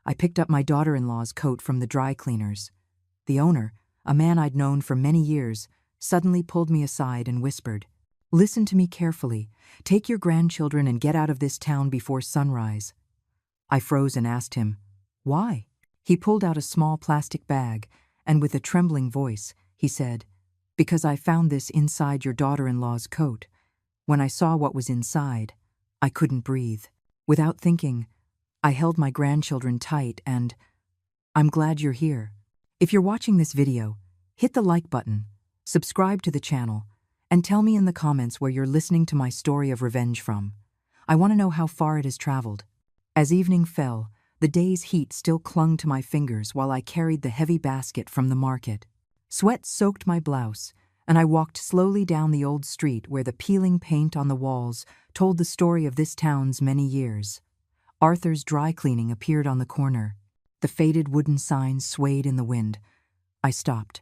I picked up my daughter-in-law's coat from the dry cleaners. The owner, a man I'd known for many years, suddenly pulled me aside and whispered, "Listen to me carefully. Take your grandchildren and get out of this town before sunrise." I froze and asked him, "Why?" He pulled out a small plastic bag, and with a trembling voice, he said, "Because I found this inside your daughter-in-law's coat. When I saw what was inside, I couldn't breathe." Without thinking, I held my grandchildren tight and, "I'm glad you're here. If you're watching this video, hit the like button, subscribe to the channel, and tell me in the comments where you're listening to my story of revenge from. I want to know how far it has traveled." As evening fell, the day's heat still clung to my fingers while I carried the heavy basket from the market. Sweat soaked my blouse, and I walked slowly down the old street where the peeling paint on the walls told the story of this town's many years. Arthur's Dry Cleaning appeared on the corner. The faded wooden sign swayed in the wind. I stopped.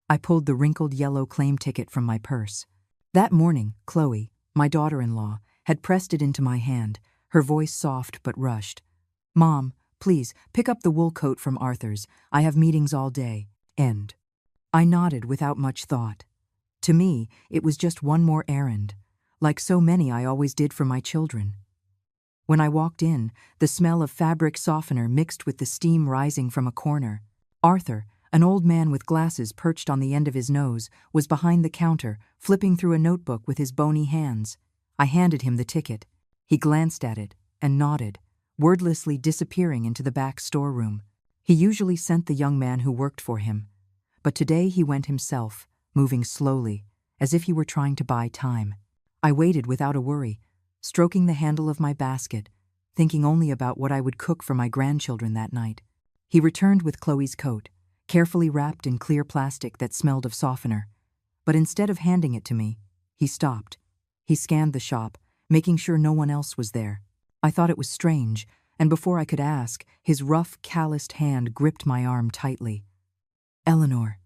I pulled the wrinkled yellow claim ticket from my purse. That morning, Chloe, my daughter-in-law, had pressed it into my hand, her voice soft but rushed. "Mom, please, pick up the wool coat from Arthur's. I have meetings all day. End." I nodded without much thought. To me, it was just one more errand, like so many I always did for my children. When I walked in, the smell of fabric softener mixed with the steam rising from a corner. Arthur, an old man with glasses perched on the end of his nose, was behind the counter, flipping through a notebook with his bony hands. I handed him the ticket. He glanced at it and nodded, wordlessly disappearing into the back storeroom. He usually sent the young man who worked for him, but today he went himself, moving slowly, as if he were trying to buy time. I waited without a worry, stroking the handle of my basket, thinking only about what I would cook for my grandchildren that night. He returned with Chloe's coat, carefully wrapped in clear plastic that smelled of softener. But instead of handing it to me, he stopped. He scanned the shop, making sure no one else was there. I thought it was strange, and before I could ask, his rough, calloused hand gripped my arm tightly. "Eleanor,"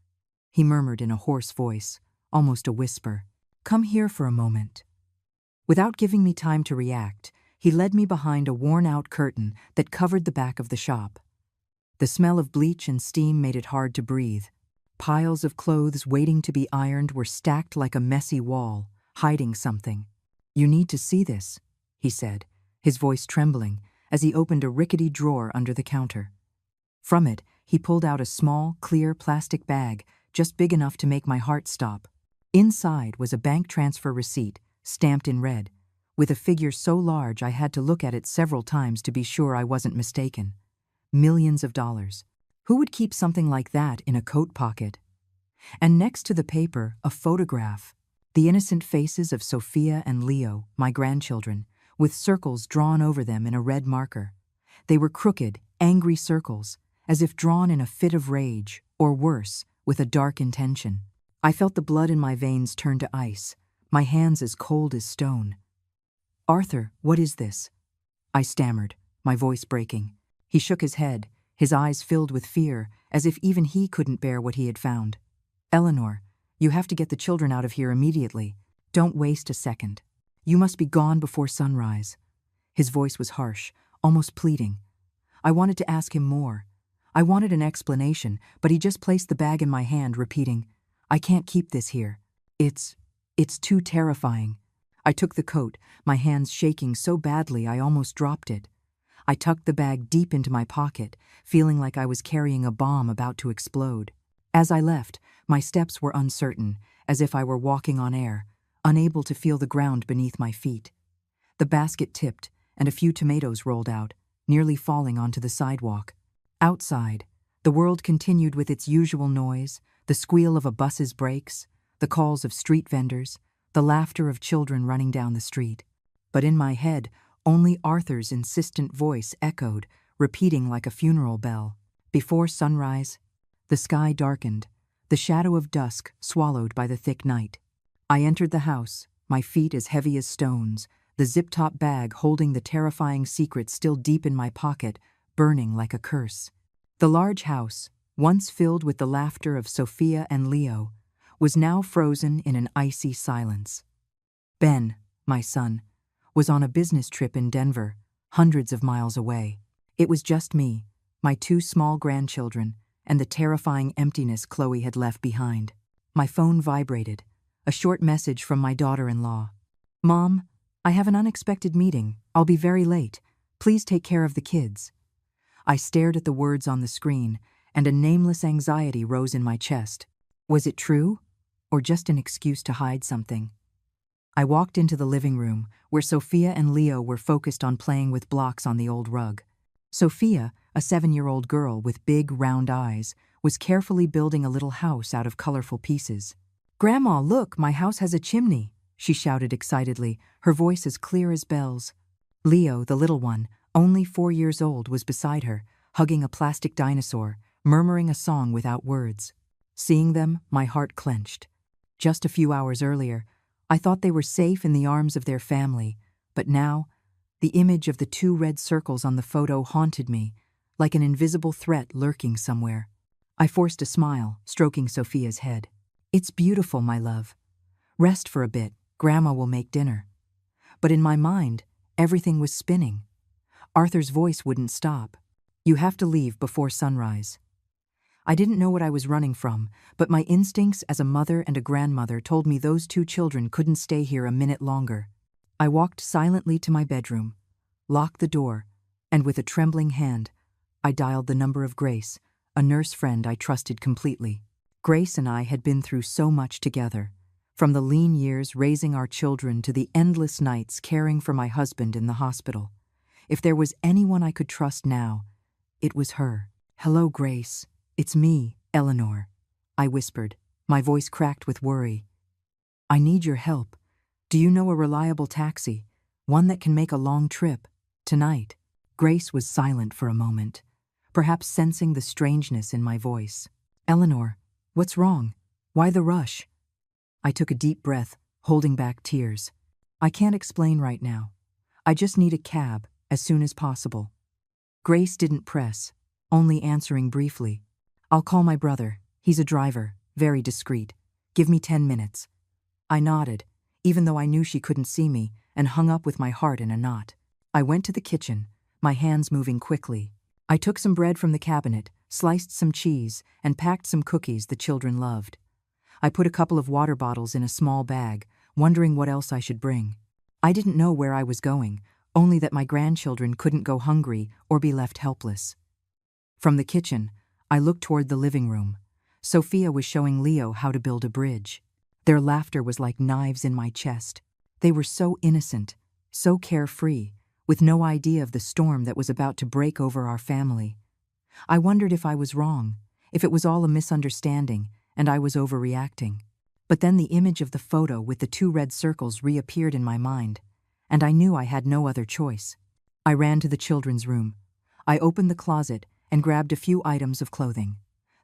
he murmured in a hoarse voice, almost a whisper, "come here for a moment." Without giving me time to react, he led me behind a worn-out curtain that covered the back of the shop. The smell of bleach and steam made it hard to breathe. Piles of clothes waiting to be ironed were stacked like a messy wall, hiding something. "You need to see this," he said, his voice trembling, as he opened a rickety drawer under the counter. From it, he pulled out a small, clear plastic bag, just big enough to make my heart stop. Inside was a bank transfer receipt, stamped in red, with a figure so large I had to look at it several times to be sure I wasn't mistaken. Millions of dollars. Who would keep something like that in a coat pocket? And next to the paper, a photograph. The innocent faces of Sophia and Leo, my grandchildren, with circles drawn over them in a red marker. They were crooked, angry circles, as if drawn in a fit of rage, or worse, with a dark intention. I felt the blood in my veins turn to ice, my hands as cold as stone. "Arthur, what is this?" I stammered, my voice breaking. He shook his head, his eyes filled with fear, as if even he couldn't bear what he had found. "Eleanor, you have to get the children out of here immediately. Don't waste a second. You must be gone before sunrise." His voice was harsh, almost pleading. I wanted to ask him more. I wanted an explanation, but he just placed the bag in my hand, repeating, "I can't keep this here. It's too terrifying." I took the coat, my hands shaking so badly I almost dropped it. I tucked the bag deep into my pocket, feeling like I was carrying a bomb about to explode. As I left, my steps were uncertain, as if I were walking on air, unable to feel the ground beneath my feet. The basket tipped, and a few tomatoes rolled out, nearly falling onto the sidewalk. Outside, the world continued with its usual noise, the squeal of a bus's brakes, the calls of street vendors, the laughter of children running down the street. But in my head, only Arthur's insistent voice echoed, repeating like a funeral bell. Before sunrise, the sky darkened, the shadow of dusk swallowed by the thick night. I entered the house, my feet as heavy as stones, the zip-top bag holding the terrifying secret still deep in my pocket, burning like a curse. The large house, once filled with the laughter of Sophia and Leo, was now frozen in an icy silence. Ben, my son, was on a business trip in Denver, hundreds of miles away. It was just me, my two small grandchildren, and the terrifying emptiness Chloe had left behind. My phone vibrated. A short message from my daughter-in-law. "Mom, I have an unexpected meeting. I'll be very late. Please take care of the kids." I stared at the words on the screen, and a nameless anxiety rose in my chest. Was it true? Or just an excuse to hide something? I walked into the living room, where Sophia and Leo were focused on playing with blocks on the old rug. Sophia, a 7-year-old girl with big, round eyes, was carefully building a little house out of colorful pieces. "Grandma, look, my house has a chimney," she shouted excitedly, her voice as clear as bells. Leo, the little one, only 4 years old, was beside her, hugging a plastic dinosaur, murmuring a song without words. Seeing them, my heart clenched. Just a few hours earlier, I thought they were safe in the arms of their family, but now, the image of the 2 red circles on the photo haunted me, like an invisible threat lurking somewhere. I forced a smile, stroking Sophia's head. "It's beautiful, my love. Rest for a bit, Grandma will make dinner." But in my mind, everything was spinning. Arthur's voice wouldn't stop. "You have to leave before sunrise." I didn't know what I was running from, but my instincts as a mother and a grandmother told me those 2 children couldn't stay here a minute longer. I walked silently to my bedroom, locked the door, and with a trembling hand, I dialed the number of Grace, a nurse friend I trusted completely. Grace and I had been through so much together, from the lean years raising our children to the endless nights caring for my husband in the hospital. If there was anyone I could trust now, it was her. "Hello, Grace. It's me, Eleanor," I whispered, my voice cracked with worry. "I need your help. Do you know a reliable taxi, one that can make a long trip, tonight?" Grace was silent for a moment, perhaps sensing the strangeness in my voice. "Eleanor, what's wrong? Why the rush?" I took a deep breath, holding back tears. "I can't explain right now. I just need a cab, as soon as possible." Grace didn't press, only answering briefly. "I'll call my brother. He's a driver, very discreet. Give me 10 minutes. I nodded, even though I knew she couldn't see me, and hung up with my heart in a knot. I went to the kitchen, my hands moving quickly. I took some bread from the cabinet, sliced some cheese, and packed some cookies the children loved. I put a couple of water bottles in a small bag, wondering what else I should bring. I didn't know where I was going, only that my grandchildren couldn't go hungry or be left helpless. From the kitchen, I looked toward the living room. Sophia was showing Leo how to build a bridge. Their laughter was like knives in my chest. They were so innocent, so carefree, with no idea of the storm that was about to break over our family. I wondered if I was wrong, if it was all a misunderstanding, and I was overreacting. But then the image of the photo with the 2 red circles reappeared in my mind, and I knew I had no other choice. I ran to the children's room. I opened the closet and grabbed a few items of clothing.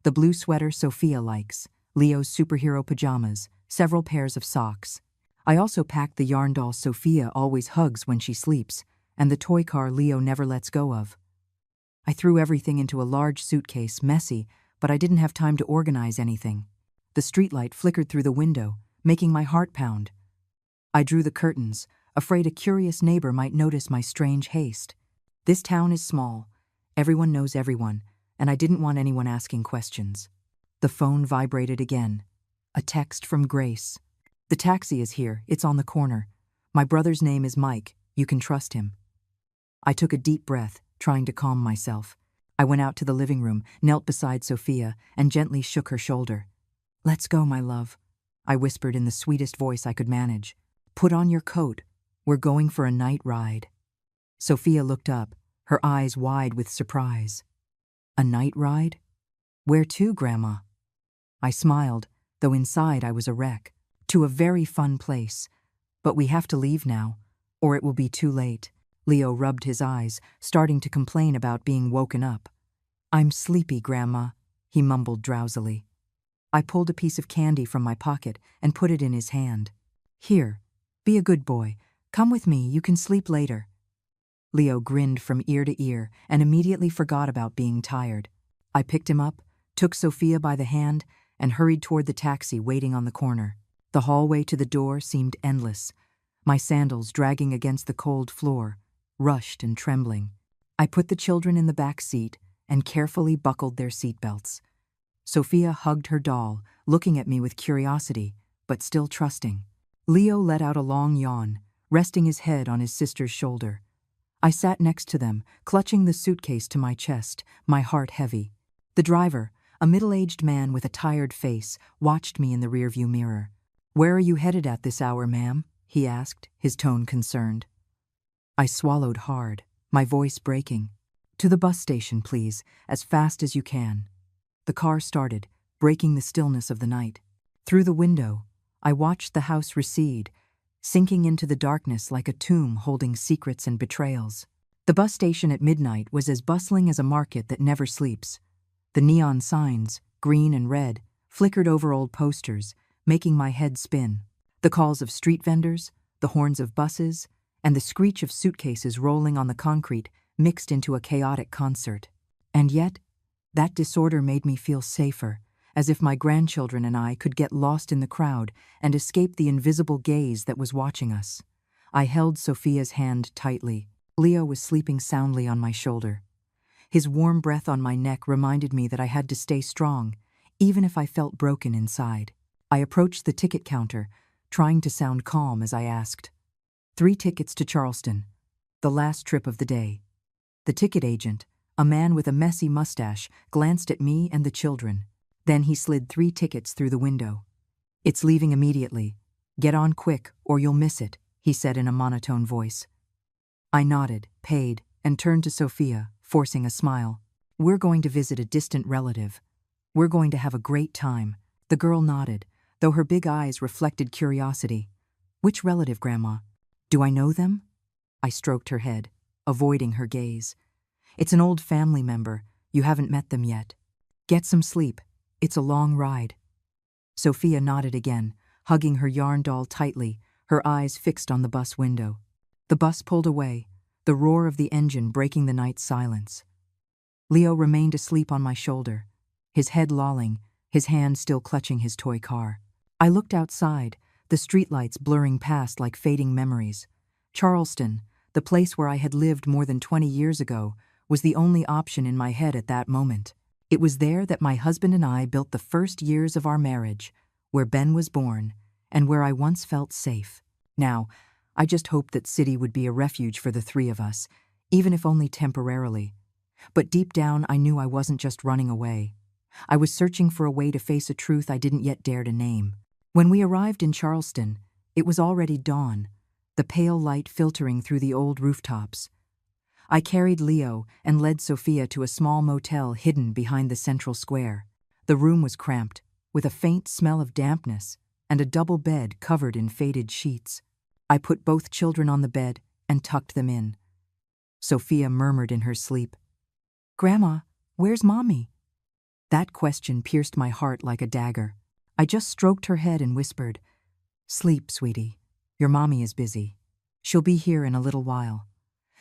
The blue sweater Sophia likes, Leo's superhero pajamas, several pairs of socks. I also packed the yarn doll Sophia always hugs when she sleeps, and the toy car Leo never lets go of. I threw everything into a large suitcase, messy, but I didn't have time to organize anything. The streetlight flickered through the window, making my heart pound. I drew the curtains, afraid a curious neighbor might notice my strange haste. This town is small. Everyone knows everyone, and I didn't want anyone asking questions. The phone vibrated again. A text from Grace. "The taxi is here. It's on the corner. My brother's name is Mike. You can trust him." I took a deep breath, trying to calm myself. I went out to the living room, knelt beside Sophia, and gently shook her shoulder. "Let's go, my love," I whispered in the sweetest voice I could manage. "Put on your coat. We're going for a night ride." Sophia looked up, her eyes wide with surprise. "A night ride? Where to, Grandma?" I smiled, though inside I was a wreck. "To a very fun place. But we have to leave now, or it will be too late." Leo rubbed his eyes, starting to complain about being woken up. "I'm sleepy, Grandma," he mumbled drowsily. I pulled a piece of candy from my pocket and put it in his hand. "Here, be a good boy. Come with me, you can sleep later." Leo grinned from ear to ear and immediately forgot about being tired. I picked him up, took Sophia by the hand, and hurried toward the taxi waiting on the corner. The hallway to the door seemed endless, my sandals dragging against the cold floor, rushed and trembling. I put the children in the back seat and carefully buckled their seatbelts. Sophia hugged her doll, looking at me with curiosity, but still trusting. Leo let out a long yawn, resting his head on his sister's shoulder. I sat next to them, clutching the suitcase to my chest, my heart heavy. The driver, a middle-aged man with a tired face, watched me in the rearview mirror. "Where are you headed at this hour, ma'am?" he asked, his tone concerned. I swallowed hard, my voice breaking. "To the bus station, please, as fast as you can." The car started, breaking the stillness of the night. Through the window, I watched the house recede, sinking into the darkness like a tomb holding secrets and betrayals. The bus station at midnight was as bustling as a market that never sleeps. The neon signs, green and red, flickered over old posters, making my head spin. The calls of street vendors, the horns of buses, and the screech of suitcases rolling on the concrete mixed into a chaotic concert. And yet, that disorder made me feel safer, as if my grandchildren and I could get lost in the crowd and escape the invisible gaze that was watching us. I held Sophia's hand tightly. Leo was sleeping soundly on my shoulder. His warm breath on my neck reminded me that I had to stay strong, even if I felt broken inside. I approached the ticket counter, trying to sound calm as I asked, 3 tickets to Charleston, the last trip of the day." The ticket agent, a man with a messy mustache, glanced at me and the children. Then he slid 3 tickets through the window. "It's leaving immediately. Get on quick, or you'll miss it," he said in a monotone voice. I nodded, paid, and turned to Sophia, forcing a smile. "We're going to visit a distant relative. We're going to have a great time." The girl nodded, though her big eyes reflected curiosity. "Which relative, Grandma? Do I know them?" I stroked her head, avoiding her gaze. "It's an old family member. You haven't met them yet. Get some sleep. It's a long ride." Sophia nodded again, hugging her yarn doll tightly, her eyes fixed on the bus window. The bus pulled away, the roar of the engine breaking the night's silence. Leo remained asleep on my shoulder, his head lolling, his hand still clutching his toy car. I looked outside, the streetlights blurring past like fading memories. Charleston, the place where I had lived more than 20 years ago, was the only option in my head at that moment. It was there that my husband and I built the first years of our marriage, where Ben was born, and where I once felt safe. Now, I just hoped that city would be a refuge for the 3 of us, even if only temporarily. But deep down, I knew I wasn't just running away. I was searching for a way to face a truth I didn't yet dare to name. When we arrived in Charleston, it was already dawn, the pale light filtering through the old rooftops. I carried Leo and led Sophia to a small motel hidden behind the central square. The room was cramped, with a faint smell of dampness, and a double bed covered in faded sheets. I put both children on the bed and tucked them in. Sophia murmured in her sleep, "Grandma, where's Mommy?" That question pierced my heart like a dagger. I just stroked her head and whispered, "Sleep, sweetie. Your mommy is busy. She'll be here in a little while."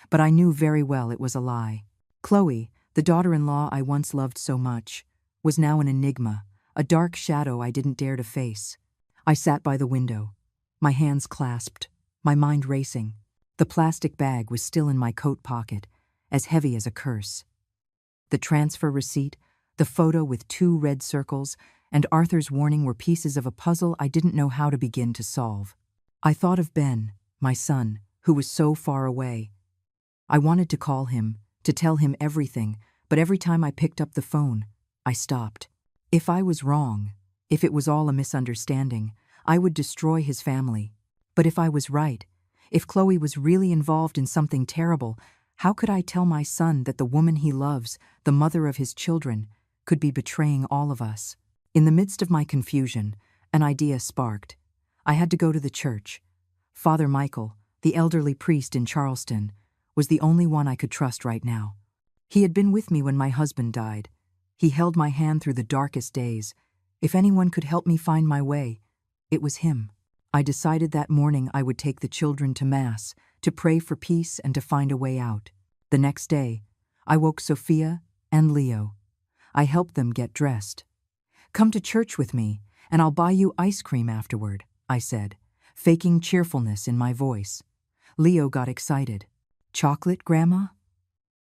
But I knew very well it was a lie. Chloe, the daughter-in-law I once loved so much, was now an enigma, a dark shadow I didn't dare to face. I sat by the window, my hands clasped, my mind racing. The plastic bag was still in my coat pocket, as heavy as a curse. The transfer receipt, the photo with 2 red circles, and Arthur's warning were pieces of a puzzle I didn't know how to begin to solve. I thought of Ben, my son, who was so far away. I wanted to call him, to tell him everything, but every time I picked up the phone, I stopped. If I was wrong, if it was all a misunderstanding, I would destroy his family. But if I was right, if Chloe was really involved in something terrible, how could I tell my son that the woman he loves, the mother of his children, could be betraying all of us? In the midst of my confusion, an idea sparked. I had to go to the church. Father Michael, the elderly priest in Charleston, was the only one I could trust right now. He had been with me when my husband died. He held my hand through the darkest days. If anyone could help me find my way, it was him. I decided that morning I would take the children to Mass, to pray for peace and to find a way out. The next day, I woke Sophia and Leo. I helped them get dressed. "Come to church with me, and I'll buy you ice cream afterward," I said, faking cheerfulness in my voice. Leo got excited. "Chocolate, Grandma?"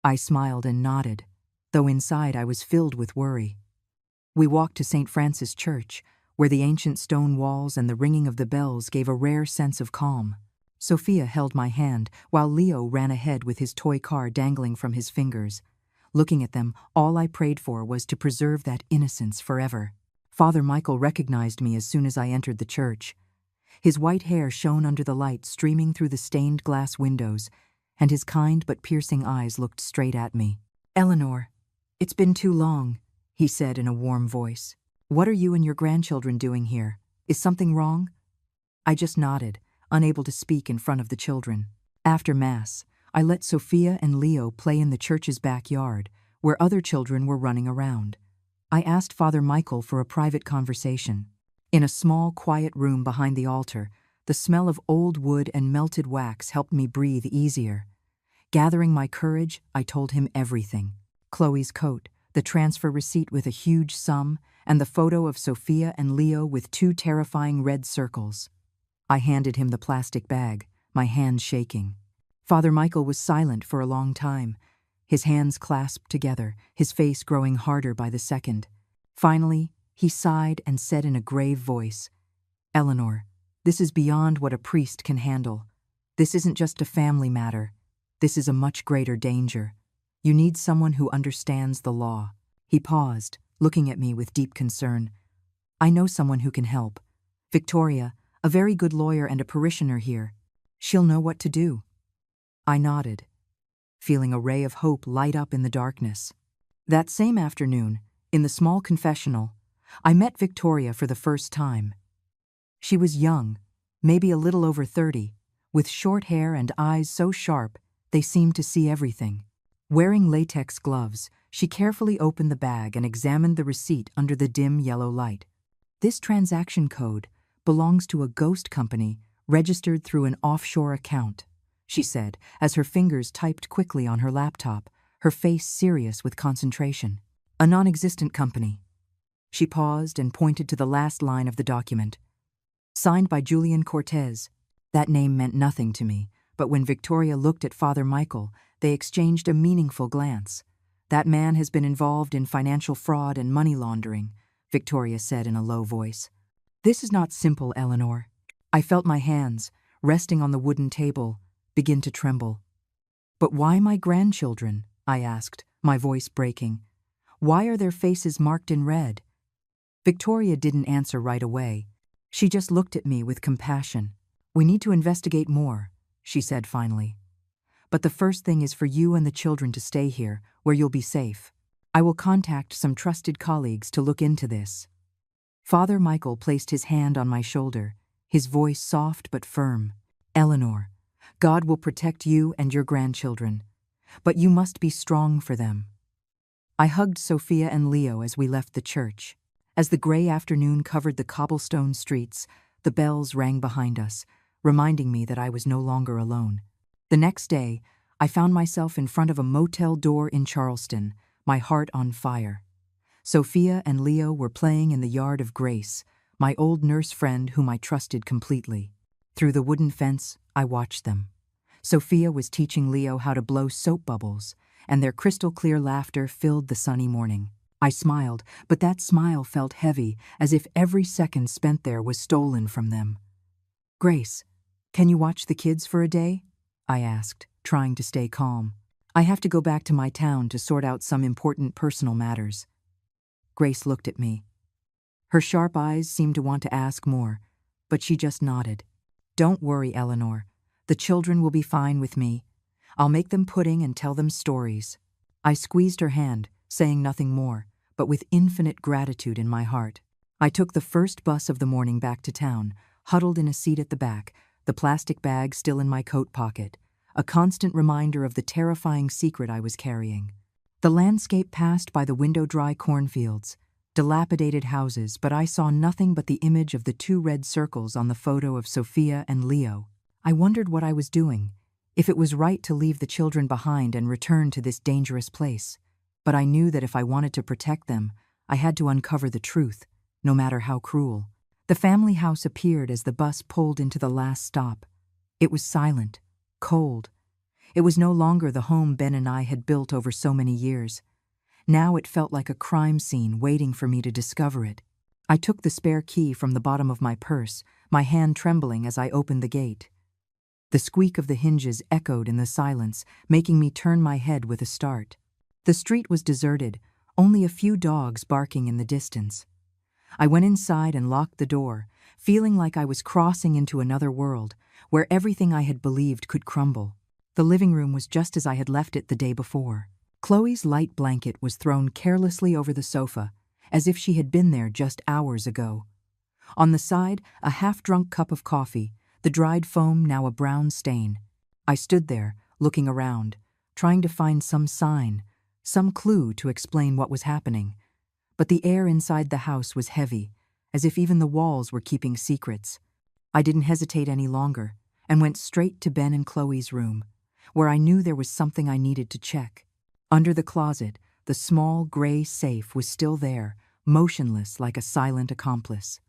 I smiled and nodded. though inside I was filled with worry. We walked to St. Francis Church, where the ancient stone walls and the ringing of the bells gave a rare sense of calm. Sophia held my hand, while Leo ran ahead with his toy car dangling from his fingers. Looking at them, all I prayed for was to preserve that innocence forever. Father Michael recognized me as soon as I entered the church. His white hair shone under the light streaming through the stained glass windows, and his kind but piercing eyes looked straight at me. "Eleanor, it's been too long," he said in a warm voice. "What are you and your grandchildren doing here? Is something wrong?" I just nodded, unable to speak in front of the children. After Mass, I let Sophia and Leo play in the church's backyard, where other children were running around. I asked Father Michael for a private conversation. In a small, quiet room behind the altar, the smell of old wood and melted wax helped me breathe easier. Gathering my courage, I told him everything. Chloe's coat, the transfer receipt with a huge sum, and the photo of Sophia and Leo with 2 terrifying red circles. I handed him the plastic bag, my hand shaking. Father Michael was silent for a long time, his hands clasped together, his face growing harder by the second. Finally, he sighed and said in a grave voice, "Eleanor, this is beyond what a priest can handle. This isn't just a family matter. This is a much greater danger. You need someone who understands the law." He paused, looking at me with deep concern. "I know someone who can help. Victoria, a very good lawyer and a parishioner here. She'll know what to do." I nodded, feeling a ray of hope light up in the darkness. That same afternoon, in the small confessional, I met Victoria for the first time. She was young, maybe a little over 30, with short hair and eyes so sharp they seemed to see everything. Wearing latex gloves, she carefully opened the bag and examined the receipt under the dim yellow light. "This transaction code belongs to a ghost company registered through an offshore account," she said, as her fingers typed quickly on her laptop, her face serious with concentration. "A non-existent company." She paused and pointed to the last line of the document. "Signed by Julian Cortez." That name meant nothing to me, but when Victoria looked at Father Michael, they exchanged a meaningful glance. "That man has been involved in financial fraud and money laundering," Victoria said in a low voice. "This is not simple, Eleanor." I felt my hands, resting on the wooden table, begin to tremble. "But why my grandchildren?" I asked, my voice breaking. "Why are their faces marked in red?" Victoria didn't answer right away. She just looked at me with compassion. "We need to investigate more," she said finally. "But the first thing is for you and the children to stay here, where you'll be safe. I will contact some trusted colleagues to look into this." Father Michael placed his hand on my shoulder, his voice soft but firm. "Eleanor, God will protect you and your grandchildren, but you must be strong for them." I hugged Sophia and Leo as we left the church. As the gray afternoon covered the cobblestone streets, the bells rang behind us, reminding me that I was no longer alone. The next day, I found myself in front of a motel door in Charleston, my heart on fire. Sophia and Leo were playing in the yard of Grace, my old nurse friend whom I trusted completely. Through the wooden fence, I watched them. Sophia was teaching Leo how to blow soap bubbles, and their crystal-clear laughter filled the sunny morning. I smiled, but that smile felt heavy, as if every second spent there was stolen from them. "Grace, can you watch the kids for a day?" I asked, trying to stay calm. "I have to go back to my town to sort out some important personal matters." Grace looked at me. Her sharp eyes seemed to want to ask more, but she just nodded. "Don't worry, Eleanor. The children will be fine with me. I'll make them pudding and tell them stories." I squeezed her hand, saying nothing more, but with infinite gratitude in my heart. I took the first bus of the morning back to town, huddled in a seat at the back, the plastic bag still in my coat pocket, a constant reminder of the terrifying secret I was carrying. The landscape passed by the window-dry cornfields, dilapidated houses, but I saw nothing but the image of the 2 red circles on the photo of Sophia and Leo. I wondered what I was doing, if it was right to leave the children behind and return to this dangerous place. But I knew that if I wanted to protect them, I had to uncover the truth, no matter how cruel. The family house appeared as the bus pulled into the last stop. It was silent, cold. It was no longer the home Ben and I had built over so many years. Now it felt like a crime scene waiting for me to discover it. I took the spare key from the bottom of my purse, my hand trembling as I opened the gate. The squeak of the hinges echoed in the silence, making me turn my head with a start. The street was deserted, only a few dogs barking in the distance. I went inside and locked the door, feeling like I was crossing into another world, where everything I had believed could crumble. The living room was just as I had left it the day before. Chloe's light blanket was thrown carelessly over the sofa, as if she had been there just hours ago. On the side, a half-drunk cup of coffee, the dried foam now a brown stain. I stood there, looking around, trying to find some sign, some clue to explain what was happening. But the air inside the house was heavy, as if even the walls were keeping secrets. I didn't hesitate any longer, and went straight to Ben and Chloe's room, where I knew there was something I needed to check. Under the closet, the small gray safe was still there, motionless like a silent accomplice.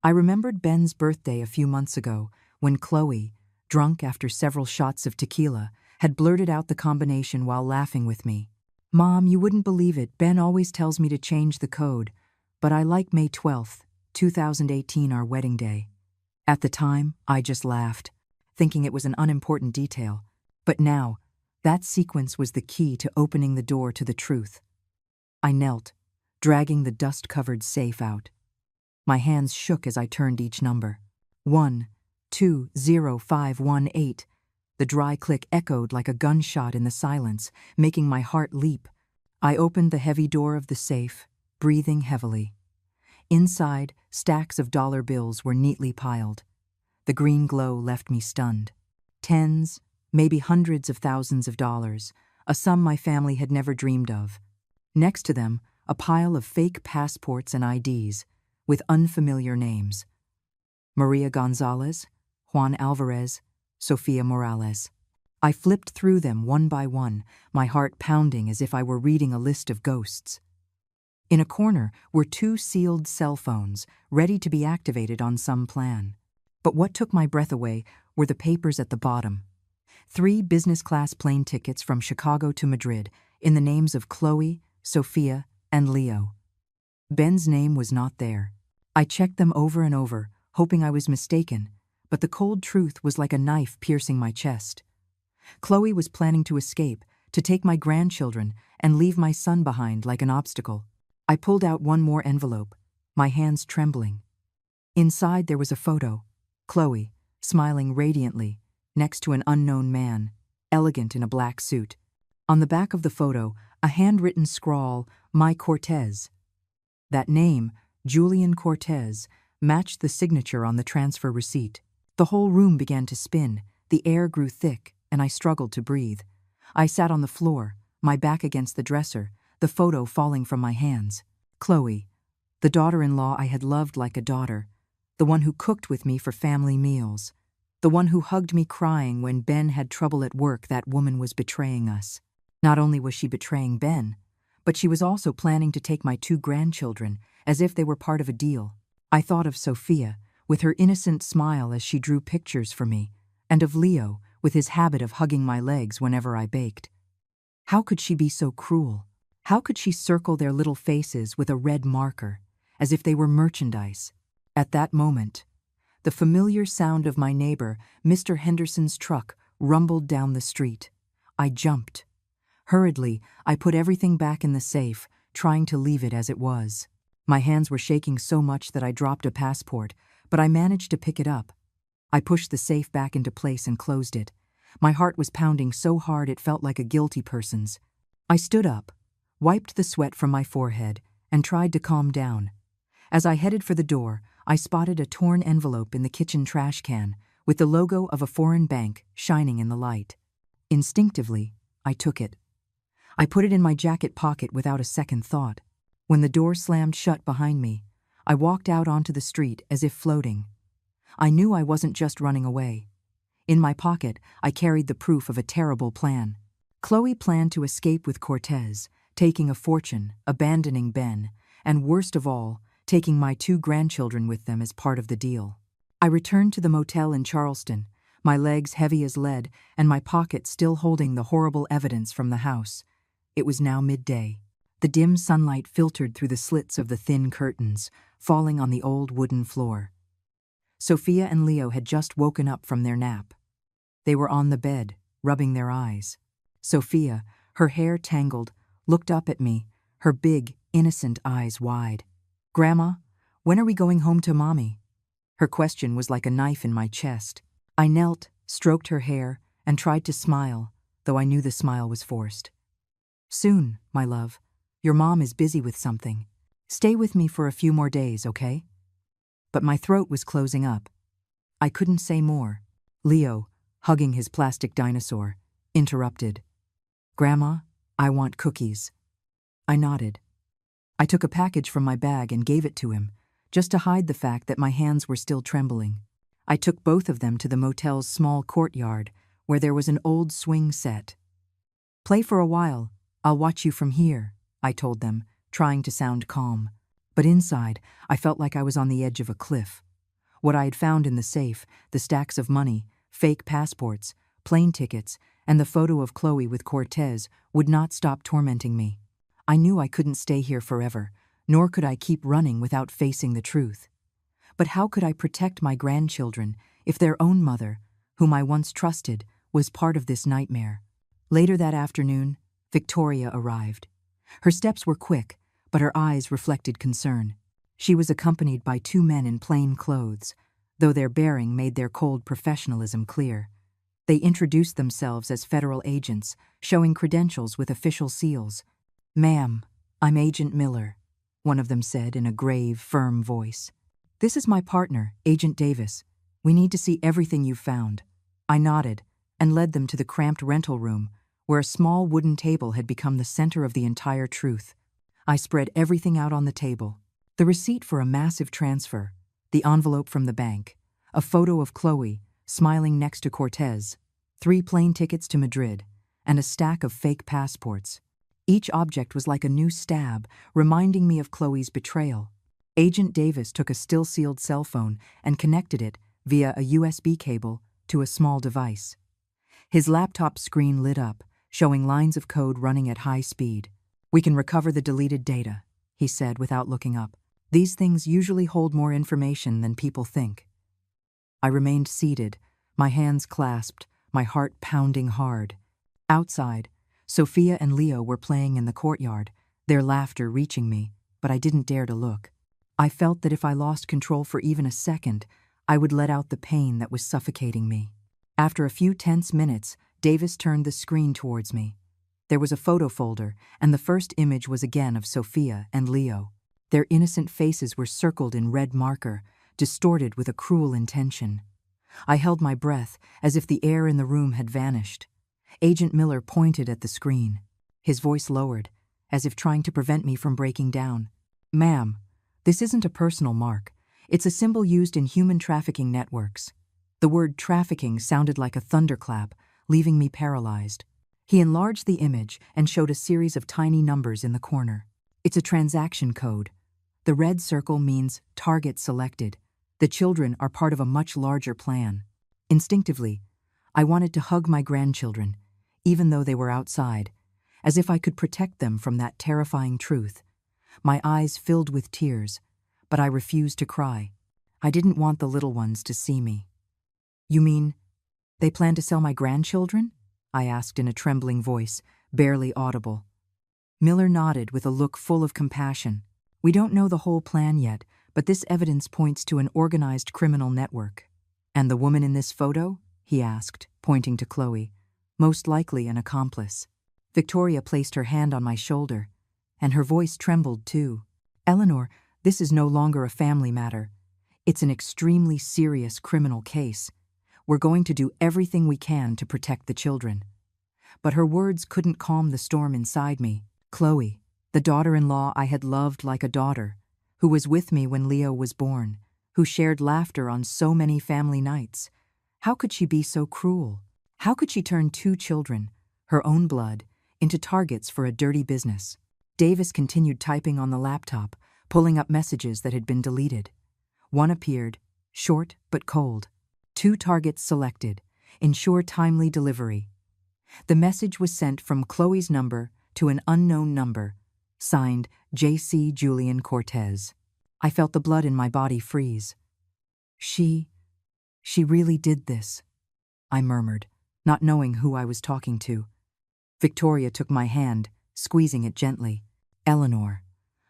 I remembered Ben's birthday a few months ago, when Chloe, drunk after several shots of tequila, had blurted out the combination while laughing with me. "Mom, you wouldn't believe it, Ben always tells me to change the code, but I like May 12th, 2018, our wedding day." At the time, I just laughed, thinking it was an unimportant detail. But now, that sequence was the key to opening the door to the truth. I knelt, dragging the dust-covered safe out. My hands shook as I turned each number. 120518. The dry click echoed like a gunshot in the silence, making my heart leap. I opened the heavy door of the safe, breathing heavily. Inside, stacks of dollar bills were neatly piled. The green glow left me stunned. Tens, maybe hundreds of thousands of dollars, a sum my family had never dreamed of. Next to them, a pile of fake passports and IDs, with unfamiliar names. Maria Gonzalez, Juan Alvarez, Sofia Morales. I flipped through them one by one, my heart pounding as if I were reading a list of ghosts. In a corner were 2 sealed cell phones, ready to be activated on some plan. But what took my breath away were the papers at the bottom. 3 business-class plane tickets from Chicago to Madrid, in the names of Chloe, Sophia, and Leo. Ben's name was not there. I checked them over and over, hoping I was mistaken, but the cold truth was like a knife piercing my chest. Chloe was planning to escape, to take my grandchildren, and leave my son behind like an obstacle. I pulled out one more envelope, my hands trembling. Inside there was a photo, Chloe, smiling radiantly, next to an unknown man, elegant in a black suit. On the back of the photo, a handwritten scrawl, "My Cortez." That name, Julian Cortez, matched the signature on the transfer receipt. The whole room began to spin, the air grew thick, and I struggled to breathe. I sat on the floor, my back against the dresser, the photo falling from my hands. Chloe, the daughter-in-law I had loved like a daughter, the one who cooked with me for family meals, the one who hugged me crying when Ben had trouble at work. That woman was betraying us. Not only was she betraying Ben, but she was also planning to take my 2 grandchildren, as if they were part of a deal. I thought of Sophia, with her innocent smile as she drew pictures for me, and of Leo, with his habit of hugging my legs whenever I baked. How could she be so cruel? How could she circle their little faces with a red marker, as if they were merchandise? At that moment, the familiar sound of my neighbor, Mr. Henderson's truck, rumbled down the street. I jumped. Hurriedly, I put everything back in the safe, trying to leave it as it was. My hands were shaking so much that I dropped a passport, but I managed to pick it up. I pushed the safe back into place and closed it. My heart was pounding so hard it felt like a guilty person's. I stood up, wiped the sweat from my forehead, and tried to calm down. As I headed for the door, I spotted a torn envelope in the kitchen trash can, with the logo of a foreign bank shining in the light. Instinctively, I took it. I put it in my jacket pocket without a second thought. When the door slammed shut behind me, I walked out onto the street as if floating. I knew I wasn't just running away. In my pocket, I carried the proof of a terrible plan. Chloe planned to escape with Cortez, taking a fortune, abandoning Ben, and worst of all, taking my 2 grandchildren with them as part of the deal. I returned to the motel in Charleston, my legs heavy as lead and my pocket still holding the horrible evidence from the house. It was now midday. The dim sunlight filtered through the slits of the thin curtains, falling on the old wooden floor. Sophia and Leo had just woken up from their nap. They were on the bed, rubbing their eyes. Sophia, her hair tangled, looked up at me, her big, innocent eyes wide. "Grandma, when are we going home to Mommy?" Her question was like a knife in my chest. I knelt, stroked her hair, and tried to smile, though I knew the smile was forced. "Soon, my love. Your mom is busy with something. Stay with me for a few more days, okay?" But my throat was closing up. I couldn't say more. Leo, hugging his plastic dinosaur, interrupted. "Grandma, I want cookies." I nodded. I took a package from my bag and gave it to him, just to hide the fact that my hands were still trembling. I took both of them to the motel's small courtyard, where there was an old swing set. "Play for a while. I'll watch you from here," I told them, trying to sound calm. But inside, I felt like I was on the edge of a cliff. What I had found in the safe, the stacks of money, fake passports, plane tickets, and the photo of Chloe with Cortez would not stop tormenting me. I knew I couldn't stay here forever, nor could I keep running without facing the truth. But how could I protect my grandchildren if their own mother, whom I once trusted, was part of this nightmare? Later that afternoon, Victoria arrived. Her steps were quick, but her eyes reflected concern. She was accompanied by two men in plain clothes, though their bearing made their cold professionalism clear. They introduced themselves as federal agents, showing credentials with official seals. "Ma'am, I'm Agent Miller," one of them said in a grave, firm voice. "This is my partner, Agent Davis. We need to see everything you've found." I nodded and led them to the cramped rental room, where a small wooden table had become the center of the entire truth. I spread everything out on the table. The receipt for a massive transfer, the envelope from the bank, a photo of Chloe, smiling next to Cortez, 3 plane tickets to Madrid, and a stack of fake passports. Each object was like a new stab, reminding me of Chloe's betrayal. Agent Davis took a still-sealed cell phone and connected it, via a USB cable, to a small device. His laptop screen lit up, showing lines of code running at high speed. "We can recover the deleted data," he said without looking up. "These things usually hold more information than people think." I remained seated, my hands clasped, my heart pounding hard. Outside, Sophia and Leo were playing in the courtyard, their laughter reaching me, but I didn't dare to look. I felt that if I lost control for even a second, I would let out the pain that was suffocating me. After a few tense minutes, Davis turned the screen towards me. There was a photo folder, and the first image was again of Sophia and Leo. Their innocent faces were circled in red marker, distorted with a cruel intention. I held my breath, as if the air in the room had vanished. Agent Miller pointed at the screen. His voice lowered, as if trying to prevent me from breaking down. "Ma'am, this isn't a personal mark. It's a symbol used in human trafficking networks." The word trafficking sounded like a thunderclap, leaving me paralyzed. He enlarged the image and showed a series of tiny numbers in the corner. "It's a transaction code. The red circle means target selected. The children are part of a much larger plan." Instinctively, I wanted to hug my grandchildren, even though they were outside, as if I could protect them from that terrifying truth. My eyes filled with tears, but I refused to cry. I didn't want the little ones to see me. "You mean they plan to sell my grandchildren?" I asked in a trembling voice, barely audible. Miller nodded with a look full of compassion. "We don't know the whole plan yet, but this evidence points to an organized criminal network." "And the woman in this photo?" he asked, pointing to Chloe. "Most likely an accomplice." Victoria placed her hand on my shoulder, and her voice trembled too. "Eleanor, this is no longer a family matter. It's an extremely serious criminal case. We're going to do everything we can to protect the children." But her words couldn't calm the storm inside me. Chloe, the daughter-in-law I had loved like a daughter, who was with me when Leo was born, who shared laughter on so many family nights. How could she be so cruel? How could she turn 2 children, her own blood, into targets for a dirty business? Davis continued typing on the laptop, pulling up messages that had been deleted. One appeared, short but cold. 2 targets selected. Ensure timely delivery. The message was sent from Chloe's number to an unknown number, Signed, J.C. Julian Cortez. I felt the blood in my body freeze. She really did this, I murmured, not knowing who I was talking to. Victoria took my hand, squeezing it gently. Eleanor,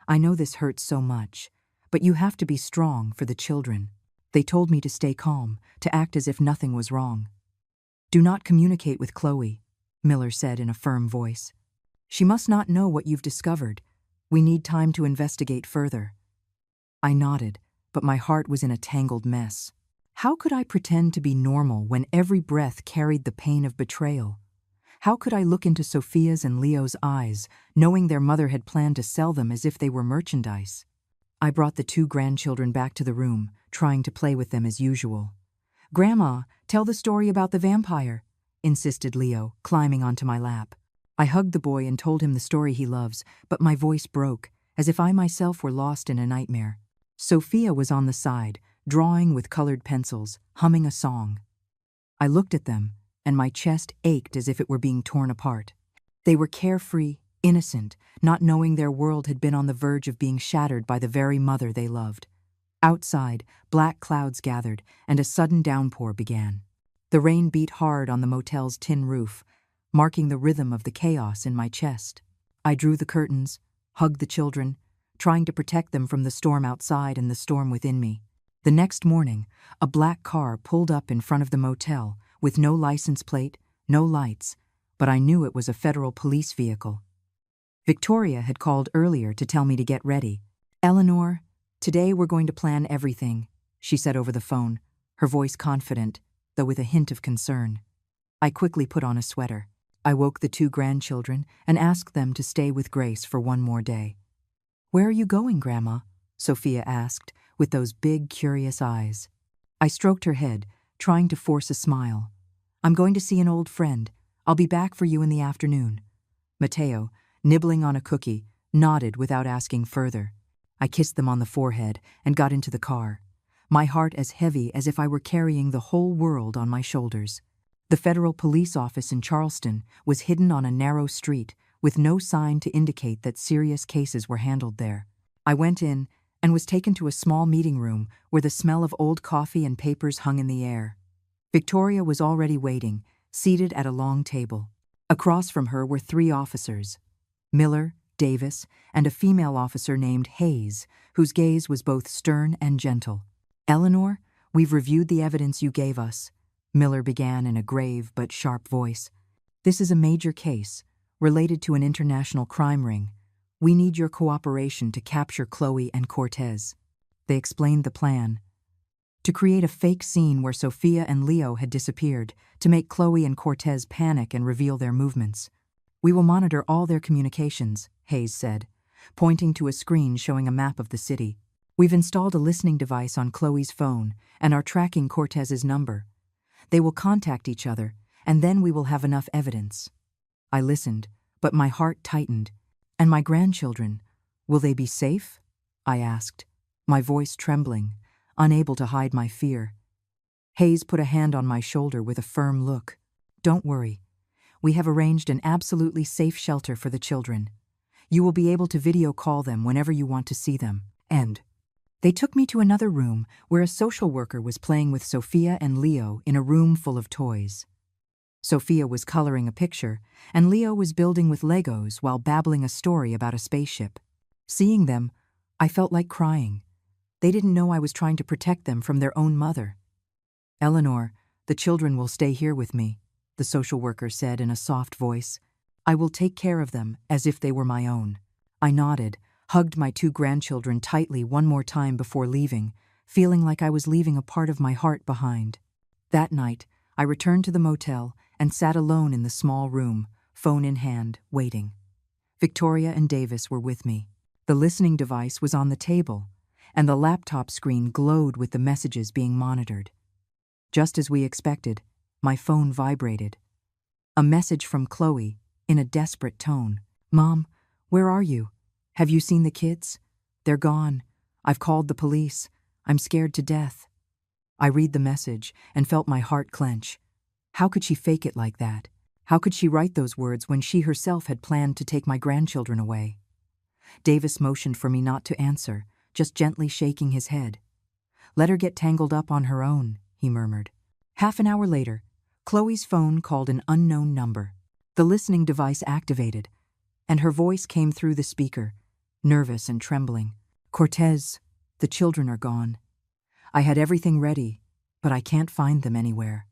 I know this hurts so much, but you have to be strong for the children. They told me to stay calm, to act as if nothing was wrong. Do not communicate with Chloe, Miller said in a firm voice. She must not know what you've discovered. We need time to investigate further. I nodded, but my heart was in a tangled mess. How could I pretend to be normal when every breath carried the pain of betrayal? How could I look into Sophia's and Leo's eyes, knowing their mother had planned to sell them as if they were merchandise? I brought the 2 grandchildren back to the room, trying to play with them as usual. Grandma, tell the story about the vampire, insisted Leo, climbing onto my lap. I hugged the boy and told him the story he loves, but my voice broke, as if I myself were lost in a nightmare. Sophia was on the side, drawing with colored pencils, humming a song. I looked at them, and my chest ached as if it were being torn apart. They were carefree, innocent, not knowing their world had been on the verge of being shattered by the very mother they loved. Outside, black clouds gathered, and a sudden downpour began. The rain beat hard on the motel's tin roof, marking the rhythm of the chaos in my chest. I drew the curtains, hugged the children, trying to protect them from the storm outside and the storm within me. The next morning, a black car pulled up in front of the motel, with no license plate, no lights, but I knew it was a federal police vehicle. Victoria had called earlier to tell me to get ready. Eleanor, today we're going to plan everything, she said over the phone, her voice confident, though with a hint of concern. I quickly put on a sweater. I woke the 2 grandchildren and asked them to stay with Grace for one more day. Where are you going, Grandma? Sophia asked, with those big, curious eyes. I stroked her head, trying to force a smile. I'm going to see an old friend. I'll be back for you in the afternoon. Mateo, nibbling on a cookie, nodded without asking further. I kissed them on the forehead and got into the car, my heart as heavy as if I were carrying the whole world on my shoulders. The federal police office in Charleston was hidden on a narrow street, with no sign to indicate that serious cases were handled there. I went in and was taken to a small meeting room where the smell of old coffee and papers hung in the air. Victoria was already waiting, seated at a long table. Across from her were 3 officers, Miller, Davis, and a female officer named Hayes, whose gaze was both stern and gentle. Eleanor, we've reviewed the evidence you gave us, Miller began in a grave but sharp voice. This is a major case, related to an international crime ring. We need your cooperation to capture Chloe and Cortez. They explained the plan. To create a fake scene where Sophia and Leo had disappeared, to make Chloe and Cortez panic and reveal their movements. We will monitor all their communications, Hayes said, pointing to a screen showing a map of the city. We've installed a listening device on Chloe's phone and are tracking Cortez's number. They will contact each other, and then we will have enough evidence. I listened, but my heart tightened. And my grandchildren, will they be safe? I asked, my voice trembling, unable to hide my fear. Hayes put a hand on my shoulder with a firm look. Don't worry. We have arranged an absolutely safe shelter for the children. You will be able to video call them whenever you want to see them. And they took me to another room where a social worker was playing with Sophia and Leo in a room full of toys. Sophia was coloring a picture, and Leo was building with Legos while babbling a story about a spaceship. Seeing them, I felt like crying. They didn't know I was trying to protect them from their own mother. Eleanor, the children will stay here with me, the social worker said in a soft voice. I will take care of them as if they were my own. I nodded, hugged my 2 grandchildren tightly one more time before leaving, feeling like I was leaving a part of my heart behind. That night, I returned to the motel and sat alone in the small room, phone in hand, waiting. Victoria and Davis were with me. The listening device was on the table, and the laptop screen glowed with the messages being monitored. Just as we expected, my phone vibrated. A message from Chloe, in a desperate tone. Mom, where are you? Have you seen the kids? They're gone. I've called the police. I'm scared to death. I read the message and felt my heart clench. How could she fake it like that? How could she write those words when she herself had planned to take my grandchildren away? Davis motioned for me not to answer, just gently shaking his head. "Let her get tangled up on her own," he murmured. Half an hour later, Chloe's phone called an unknown number. The listening device activated, and her voice came through the speaker, nervous and trembling. "Cortez, the children are gone. I had everything ready, but I can't find them anywhere."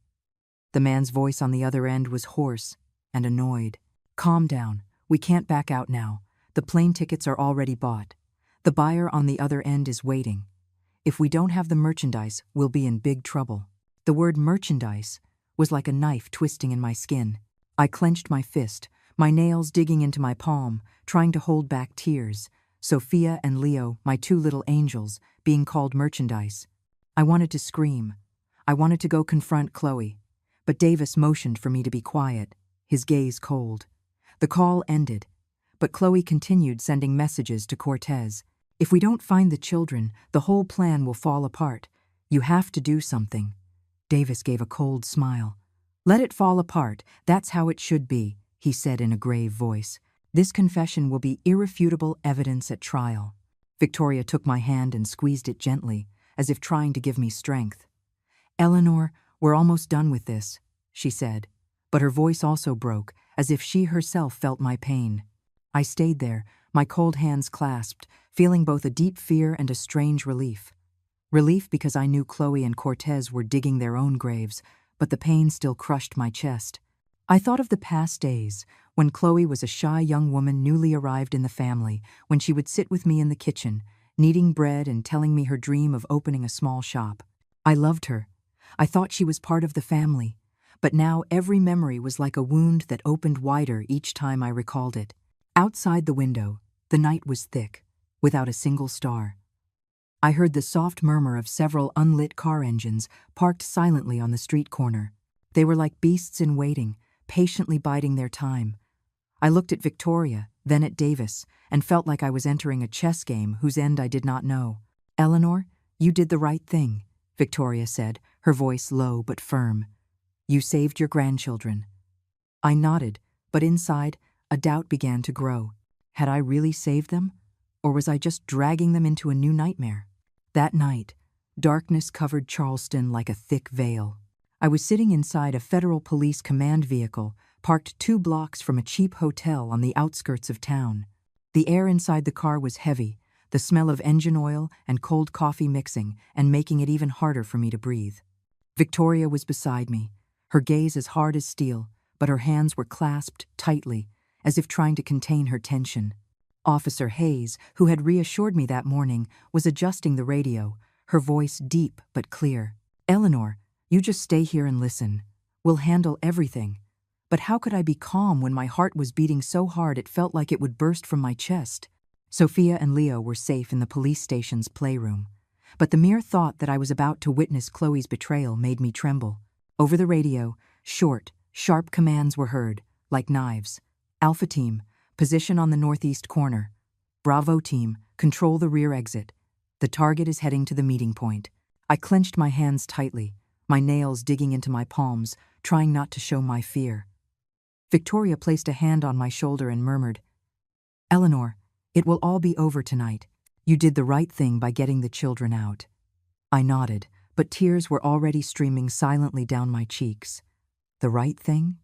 The man's voice on the other end was hoarse and annoyed. "Calm down. We can't back out now. The plane tickets are already bought. The buyer on the other end is waiting. If we don't have the merchandise, we'll be in big trouble." The word merchandise was like a knife twisting in my skin. I clenched my fist, my nails digging into my palm, trying to hold back tears. Sophia and Leo, my two little angels, being called merchandise. I wanted to scream. I wanted to go confront Chloe. But Davis motioned for me to be quiet, his gaze cold. The call ended, but Chloe continued sending messages to Cortez. "If we don't find the children, the whole plan will fall apart. You have to do something." Davis gave a cold smile. "Let it fall apart, that's how it should be," he said in a grave voice. "This confession will be irrefutable evidence at trial." Victoria took my hand and squeezed it gently, as if trying to give me strength. "Eleanor, we're almost done with this," she said, but her voice also broke, as if she herself felt my pain. I stayed there, my cold hands clasped, feeling both a deep fear and a strange relief. Relief because I knew Chloe and Cortez were digging their own graves, but the pain still crushed my chest. I thought of the past days, when Chloe was a shy young woman newly arrived in the family, when she would sit with me in the kitchen, kneading bread and telling me her dream of opening a small shop. I loved her. I thought she was part of the family, but now every memory was like a wound that opened wider each time I recalled it. Outside the window, the night was thick, without a single star. I heard the soft murmur of several unlit car engines parked silently on the street corner. They were like beasts in waiting, patiently biding their time. I looked at Victoria, then at Davis, and felt like I was entering a chess game whose end I did not know. "Eleanor, you did the right thing," Victoria said, her voice low but firm. "You saved your grandchildren." I nodded, but inside, a doubt began to grow. Had I really saved them? Or was I just dragging them into a new nightmare? That night, darkness covered Charleston like a thick veil. I was sitting inside a federal police command vehicle, parked 2 blocks from a cheap hotel on the outskirts of town. The air inside the car was heavy, the smell of engine oil and cold coffee mixing and making it even harder for me to breathe. Victoria was beside me, her gaze as hard as steel, but her hands were clasped tightly, as if trying to contain her tension. Officer Hayes, who had reassured me that morning, was adjusting the radio, her voice deep but clear. "Eleanor, you just stay here and listen. We'll handle everything." But how could I be calm when my heart was beating so hard it felt like it would burst from my chest? Sophia and Leo were safe in the police station's playroom, but the mere thought that I was about to witness Chloe's betrayal made me tremble. Over the radio, short, sharp commands were heard, like knives. "Alpha Team, position on the northeast corner. Bravo Team, control the rear exit. The target is heading to the meeting point." I clenched my hands tightly, my nails digging into my palms, trying not to show my fear. Victoria placed a hand on my shoulder and murmured, "Eleanor, it will all be over tonight. You did the right thing by getting the children out." I nodded, but tears were already streaming silently down my cheeks. The right thing?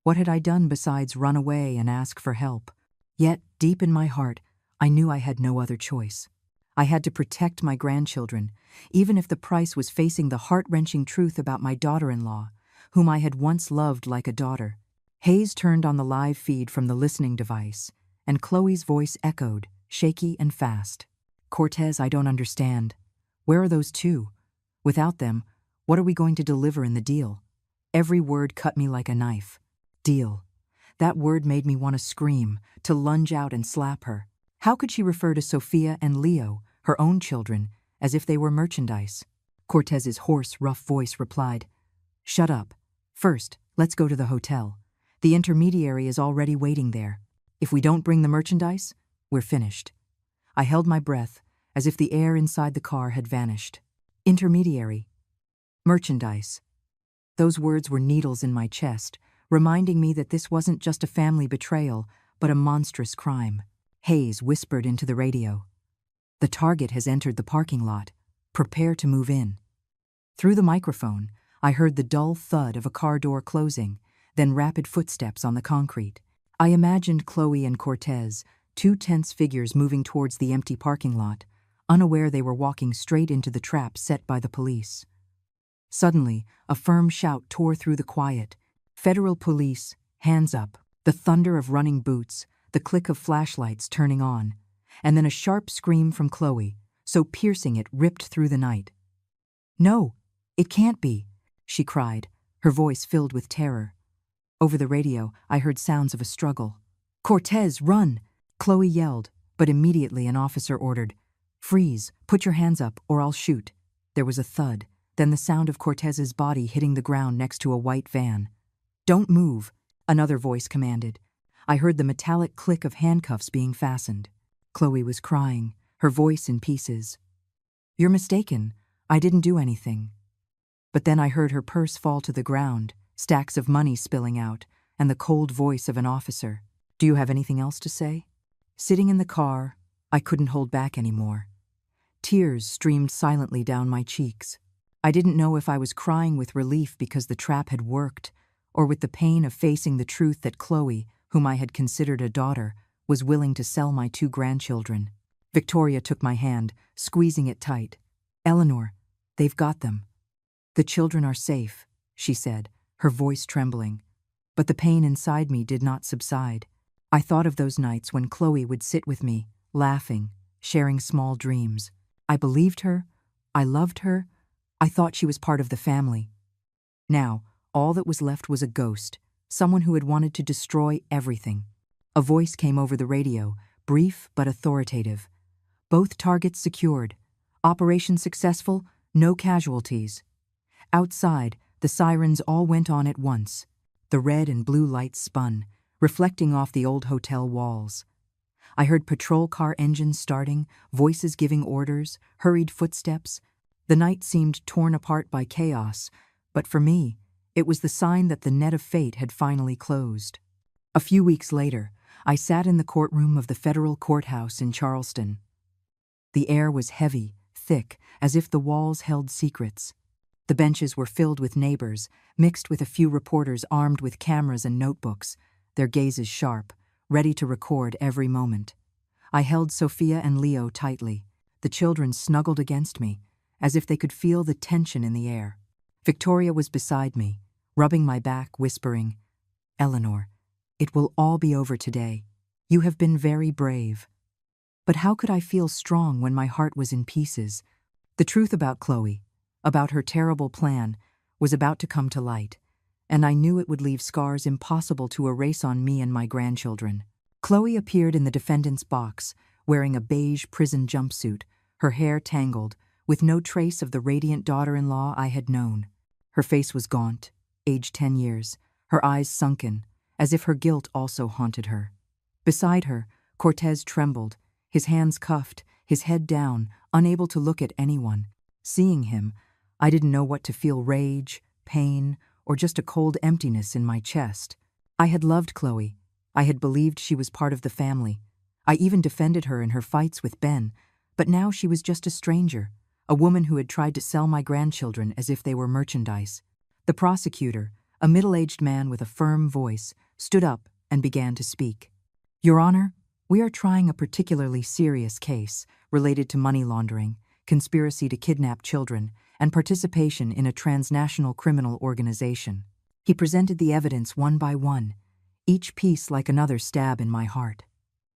What had I done besides run away and ask for help? Yet, deep in my heart, I knew I had no other choice. I had to protect my grandchildren, even if the price was facing the heart-wrenching truth about my daughter-in-law, whom I had once loved like a daughter. Hayes turned on the live feed from the listening device, and Chloe's voice echoed, shaky and fast. "Cortez, I don't understand. Where are those 2? Without them, what are we going to deliver in the deal?" Every word cut me like a knife. Deal. That word made me want to scream, to lunge out and slap her. How could she refer to Sophia and Leo, her own children, as if they were merchandise? Cortez's hoarse, rough voice replied, "Shut up. First, let's go to the hotel. The intermediary is already waiting there. If we don't bring the merchandise, we're finished." I held my breath, as if the air inside the car had vanished. Intermediary. Merchandise. Those words were needles in my chest, reminding me that this wasn't just a family betrayal, but a monstrous crime. Hayes whispered into the radio. "The target has entered the parking lot. Prepare to move in." Through the microphone, I heard the dull thud of a car door closing, then rapid footsteps on the concrete. I imagined Chloe and Cortez, two tense figures moving towards the empty parking lot, unaware they were walking straight into the trap set by the police. Suddenly, a firm shout tore through the quiet. "Federal police, hands up." The thunder of running boots, the click of flashlights turning on, and then a sharp scream from Chloe, so piercing it ripped through the night. "No, it can't be," she cried, her voice filled with terror. Over the radio, I heard sounds of a struggle. "Cortez, run!" Chloe yelled, but immediately an officer ordered, "Freeze, put your hands up, or I'll shoot." There was a thud, then the sound of Cortez's body hitting the ground next to a white van. "Don't move," another voice commanded. I heard the metallic click of handcuffs being fastened. Chloe was crying, her voice in pieces. "You're mistaken. I didn't do anything." But then I heard her purse fall to the ground, stacks of money spilling out, and the cold voice of an officer. "Do you have anything else to say?" Sitting in the car, I couldn't hold back anymore. Tears streamed silently down my cheeks. I didn't know if I was crying with relief because the trap had worked, or with the pain of facing the truth that Chloe, whom I had considered a daughter, was willing to sell my 2 grandchildren. Victoria took my hand, squeezing it tight. "Eleanor, they've got them. The children are safe," she said, her voice trembling. But the pain inside me did not subside. I thought of those nights when Chloe would sit with me, laughing, sharing small dreams. I believed her. I loved her. I thought she was part of the family. Now, all that was left was a ghost, someone who had wanted to destroy everything. A voice came over the radio, brief but authoritative. "Both targets secured. Operation successful, no casualties." Outside, the sirens all went on at once. The red and blue lights spun, reflecting off the old hotel walls. I heard patrol car engines starting, voices giving orders, hurried footsteps. The night seemed torn apart by chaos, but for me, it was the sign that the net of fate had finally closed. A few weeks later, I sat in the courtroom of the federal courthouse in Charleston. The air was heavy, thick, as if the walls held secrets. The benches were filled with neighbors, mixed with a few reporters armed with cameras and notebooks, their gazes sharp, ready to record every moment. I held Sophia and Leo tightly, the children snuggled against me, as if they could feel the tension in the air. Victoria was beside me, rubbing my back, whispering, "Eleanor, it will all be over today. You have been very brave." But how could I feel strong when my heart was in pieces? The truth about Chloe, about her terrible plan, was about to come to light, and I knew it would leave scars impossible to erase on me and my grandchildren. Chloe appeared in the defendant's box, wearing a beige prison jumpsuit, her hair tangled, with no trace of the radiant daughter-in-law I had known. Her face was gaunt, aged 10 years, her eyes sunken, as if her guilt also haunted her. Beside her, Cortez trembled, his hands cuffed, his head down, unable to look at anyone. Seeing him, I didn't know what to feel: rage, pain, or just a cold emptiness in my chest. I had loved Chloe. I had believed she was part of the family. I even defended her in her fights with Ben, but now she was just a stranger, a woman who had tried to sell my grandchildren as if they were merchandise. The prosecutor, a middle-aged man with a firm voice, stood up and began to speak. "Your Honor, we are trying a particularly serious case related to money laundering, conspiracy to kidnap children, and participation in a transnational criminal organization." He presented the evidence one by one, each piece like another stab in my heart.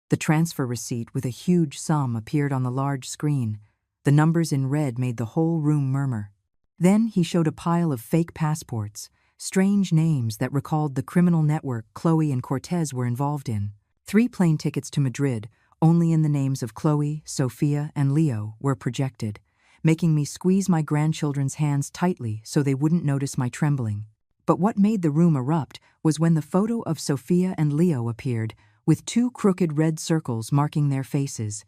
The transfer receipt with a huge sum appeared on the large screen. The numbers in red made the whole room murmur. Then he showed a pile of fake passports, strange names that recalled the criminal network Chloe and Cortez were involved in. 3 plane tickets to Madrid, only in the names of Chloe, Sophia, and Leo, were projected, making me squeeze my grandchildren's hands tightly so they wouldn't notice my trembling. But what made the room erupt was when the photo of Sophia and Leo appeared, with 2 crooked red circles marking their faces.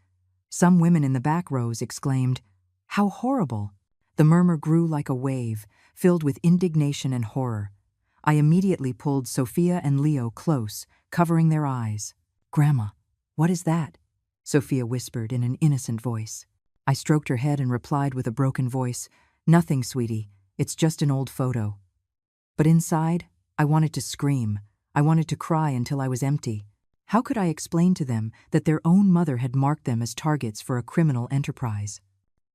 Some women in the back rows exclaimed, "How horrible!" The murmur grew like a wave, filled with indignation and horror. I immediately pulled Sophia and Leo close, covering their eyes. "Grandma, what is that?" Sophia whispered in an innocent voice. I stroked her head and replied with a broken voice, "Nothing, sweetie. It's just an old photo." But inside, I wanted to scream. I wanted to cry until I was empty. How could I explain to them that their own mother had marked them as targets for a criminal enterprise?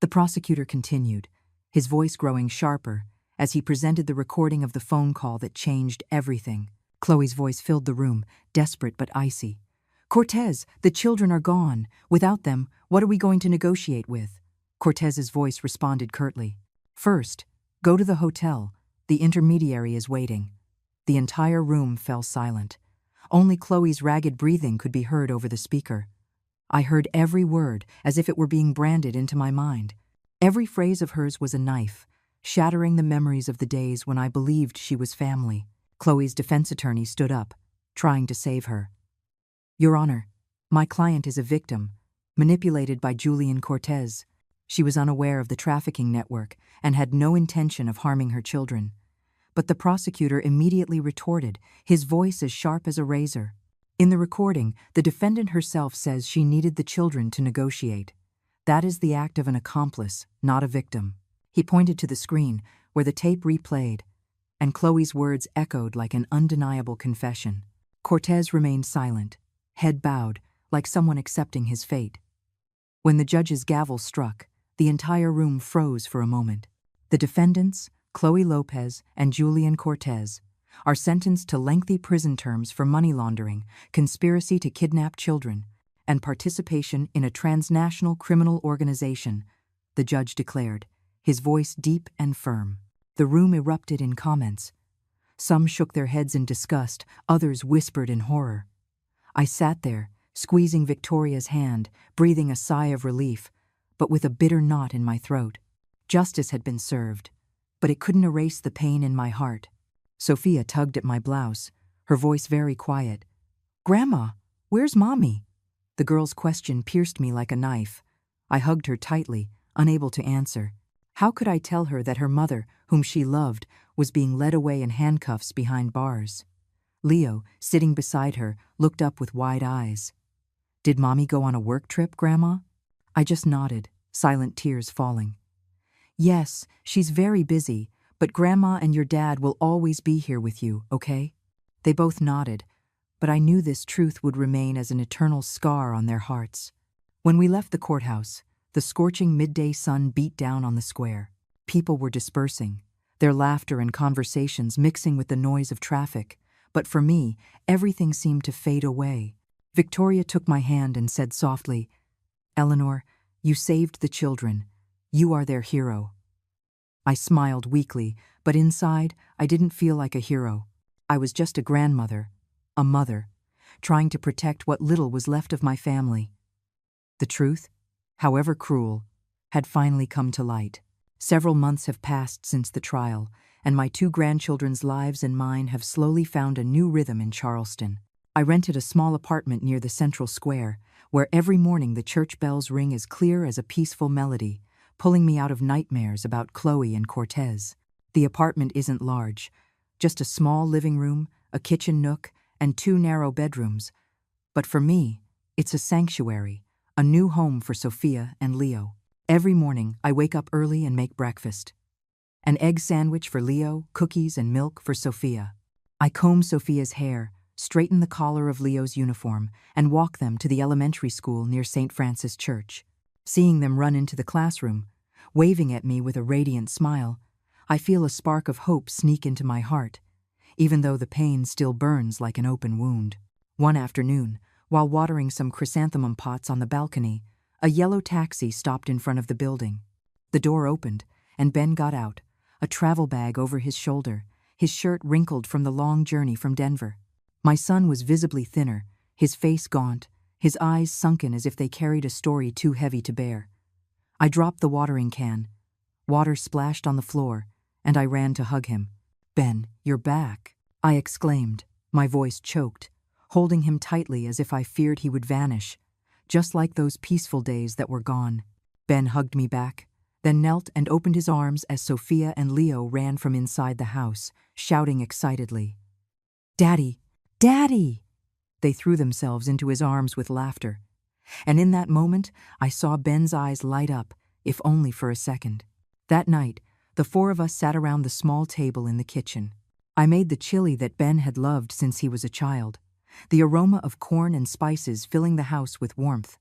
The prosecutor continued, his voice growing sharper as he presented the recording of the phone call that changed everything. Chloe's voice filled the room, desperate but icy. "Cortez, the children are gone. Without them, what are we going to negotiate with?" Cortez's voice responded curtly. "First, go to the hotel. The intermediary is waiting." The entire room fell silent. Only Chloe's ragged breathing could be heard over the speaker. I heard every word as if it were being branded into my mind. Every phrase of hers was a knife, shattering the memories of the days when I believed she was family. Chloe's defense attorney stood up, trying to save her. "Your Honor, my client is a victim, manipulated by Julian Cortez. She was unaware of the trafficking network and had no intention of harming her children." But the prosecutor immediately retorted, his voice as sharp as a razor. In the recording, the defendant herself says she needed the children to negotiate. That is the act of an accomplice, not a victim. He pointed to the screen, where the tape replayed, and Chloe's words echoed like an undeniable confession. Cortez remained silent, head bowed, like someone accepting his fate. When the judge's gavel struck, the entire room froze for a moment. The defendants, Chloe Lopez and Julian Cortez, are sentenced to lengthy prison terms for money laundering, conspiracy to kidnap children, and participation in a transnational criminal organization, the judge declared, his voice deep and firm. The room erupted in comments. Some shook their heads in disgust, others whispered in horror. I sat there, squeezing Victoria's hand, breathing a sigh of relief, but with a bitter knot in my throat. Justice had been served, but it couldn't erase the pain in my heart. Sophia tugged at my blouse, her voice very quiet. "Grandma, where's Mommy?" The girl's question pierced me like a knife. I hugged her tightly, unable to answer. How could I tell her that her mother, whom she loved, was being led away in handcuffs behind bars? Leo, sitting beside her, looked up with wide eyes. "Did Mommy go on a work trip, Grandma?" I just nodded, silent tears falling. "Yes, she's very busy, but Grandma and your dad will always be here with you, okay?" They both nodded, but I knew this truth would remain as an eternal scar on their hearts. When we left the courthouse, the scorching midday sun beat down on the square. People were dispersing, their laughter and conversations mixing with the noise of traffic, but for me, everything seemed to fade away. Victoria took my hand and said softly, "Eleanor, you saved the children. You are their hero." I smiled weakly, but inside, I didn't feel like a hero. I was just a grandmother, a mother, trying to protect what little was left of my family. The truth, however cruel, had finally come to light. Several months have passed since the trial, and my 2 grandchildren's lives and mine have slowly found a new rhythm in Charleston. I rented a small apartment near the central square, where every morning the church bells ring as clear as a peaceful melody, pulling me out of nightmares about Chloe and Cortez. The apartment isn't large, just a small living room, a kitchen nook, and 2 narrow bedrooms. But for me, it's a sanctuary, a new home for Sophia and Leo. Every morning, I wake up early and make breakfast. An egg sandwich for Leo, cookies and milk for Sophia. I comb Sophia's hair, straighten the collar of Leo's uniform, and walk them to the elementary school near St. Francis Church. Seeing them run into the classroom, waving at me with a radiant smile, I feel a spark of hope sneak into my heart, even though the pain still burns like an open wound. One afternoon, while watering some chrysanthemum pots on the balcony, a yellow taxi stopped in front of the building. The door opened, and Ben got out, a travel bag over his shoulder, his shirt wrinkled from the long journey from Denver. My son was visibly thinner, his face gaunt, his eyes sunken as if they carried a story too heavy to bear. I dropped the watering can. Water splashed on the floor, and I ran to hug him. "Ben, you're back," I exclaimed, my voice choked, holding him tightly as if I feared he would vanish, just like those peaceful days that were gone. Ben hugged me back, then knelt and opened his arms as Sophia and Leo ran from inside the house, shouting excitedly. "Daddy! Daddy!" They threw themselves into his arms with laughter. And in that moment, I saw Ben's eyes light up, if only for a second. That night, the four of us sat around the small table in the kitchen. I made the chili that Ben had loved since he was a child, the aroma of corn and spices filling the house with warmth.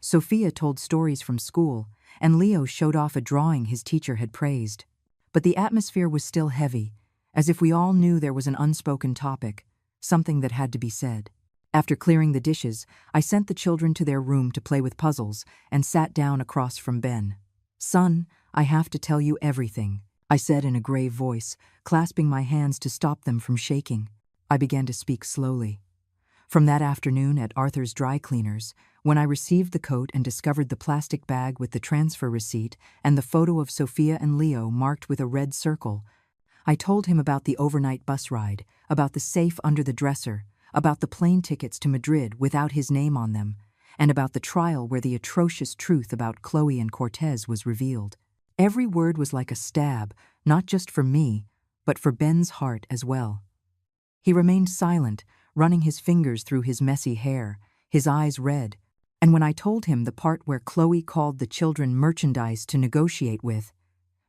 Sophia told stories from school, and Leo showed off a drawing his teacher had praised. But the atmosphere was still heavy, as if we all knew there was an unspoken topic, something that had to be said. After clearing the dishes, I sent the children to their room to play with puzzles and sat down across from Ben. "Son, I have to tell you everything," I said in a grave voice, clasping my hands to stop them from shaking. I began to speak slowly. From that afternoon at Arthur's dry cleaners, when I received the coat and discovered the plastic bag with the transfer receipt and the photo of Sophia and Leo marked with a red circle, I told him about the overnight bus ride, about the safe under the dresser, about the plane tickets to Madrid without his name on them, and about the trial where the atrocious truth about Chloe and Cortez was revealed. Every word was like a stab, not just for me, but for Ben's heart as well. He remained silent, running his fingers through his messy hair, his eyes red, and when I told him the part where Chloe called the children merchandise to negotiate with,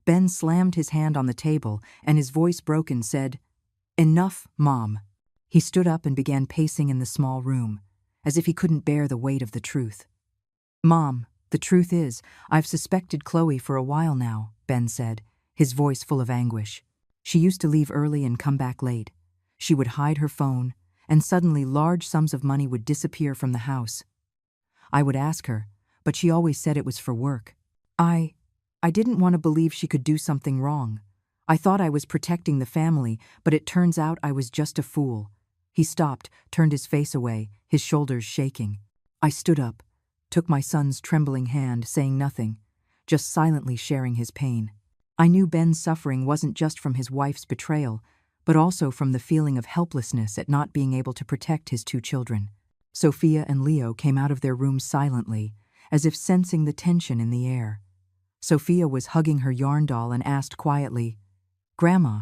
Ben slammed his hand on the table and his voice broke and said, "Enough, Mom." He stood up and began pacing in the small room, as if he couldn't bear the weight of the truth. "Mom, the truth is, I've suspected Chloe for a while now," Ben said, his voice full of anguish. "She used to leave early and come back late. She would hide her phone, and suddenly large sums of money would disappear from the house. I would ask her, but she always said it was for work. I didn't want to believe she could do something wrong. I thought I was protecting the family, but it turns out I was just a fool." He stopped, turned his face away, his shoulders shaking. I stood up, took my son's trembling hand, saying nothing, just silently sharing his pain. I knew Ben's suffering wasn't just from his wife's betrayal, but also from the feeling of helplessness at not being able to protect his two children. Sophia and Leo came out of their rooms silently, as if sensing the tension in the air. Sophia was hugging her yarn doll and asked quietly, "Grandma,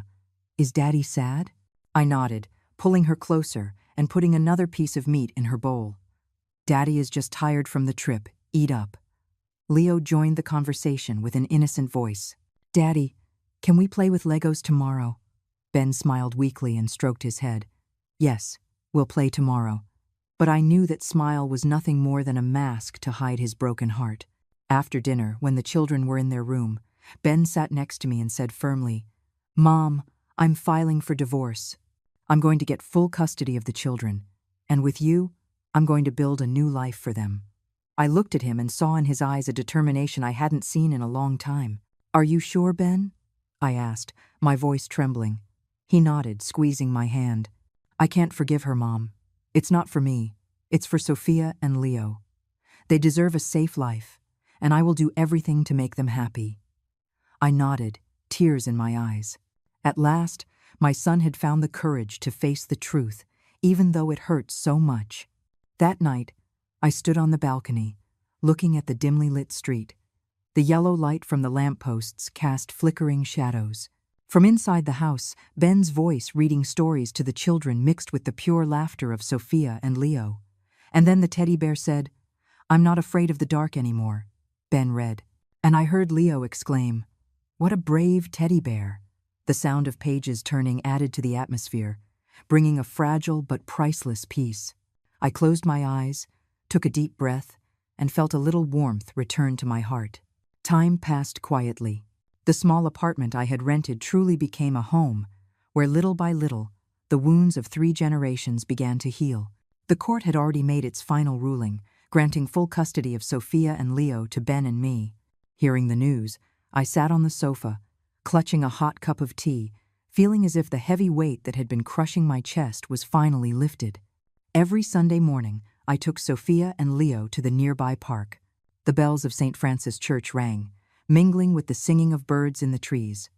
is Daddy sad?" I nodded, pulling her closer and putting another piece of meat in her bowl. "Daddy is just tired from the trip. Eat up." Leo joined the conversation with an innocent voice. "Daddy, can we play with Legos tomorrow?" Ben smiled weakly and stroked his head. "Yes, we'll play tomorrow." But I knew that smile was nothing more than a mask to hide his broken heart. After dinner, when the children were in their room, Ben sat next to me and said firmly, "Mom, I'm filing for divorce. I'm going to get full custody of the children, and with you, I'm going to build a new life for them." I looked at him and saw in his eyes a determination I hadn't seen in a long time. "Are you sure, Ben?" I asked, my voice trembling. He nodded, squeezing my hand. "I can't forgive her, Mom. It's not for me. It's for Sophia and Leo. They deserve a safe life, and I will do everything to make them happy." I nodded, tears in my eyes. At last, my son had found the courage to face the truth, even though it hurt so much. That night, I stood on the balcony, looking at the dimly lit street. The yellow light from the lampposts cast flickering shadows. From inside the house, Ben's voice reading stories to the children mixed with the pure laughter of Sophia and Leo. And then the teddy bear said, "I'm not afraid of the dark anymore," Ben read. And I heard Leo exclaim, "What a brave teddy bear." The sound of pages turning added to the atmosphere, bringing a fragile but priceless peace. I closed my eyes, took a deep breath, and felt a little warmth return to my heart. Time passed quietly. The small apartment I had rented truly became a home, where little by little, the wounds of 3 generations began to heal. The court had already made its final ruling, granting full custody of Sophia and Leo to Ben and me. Hearing the news, I sat on the sofa, clutching a hot cup of tea, feeling as if the heavy weight that had been crushing my chest was finally lifted. Every Sunday morning, I took Sophia and Leo to the nearby park. The bells of St. Francis Church rang, mingling with the singing of birds in the trees.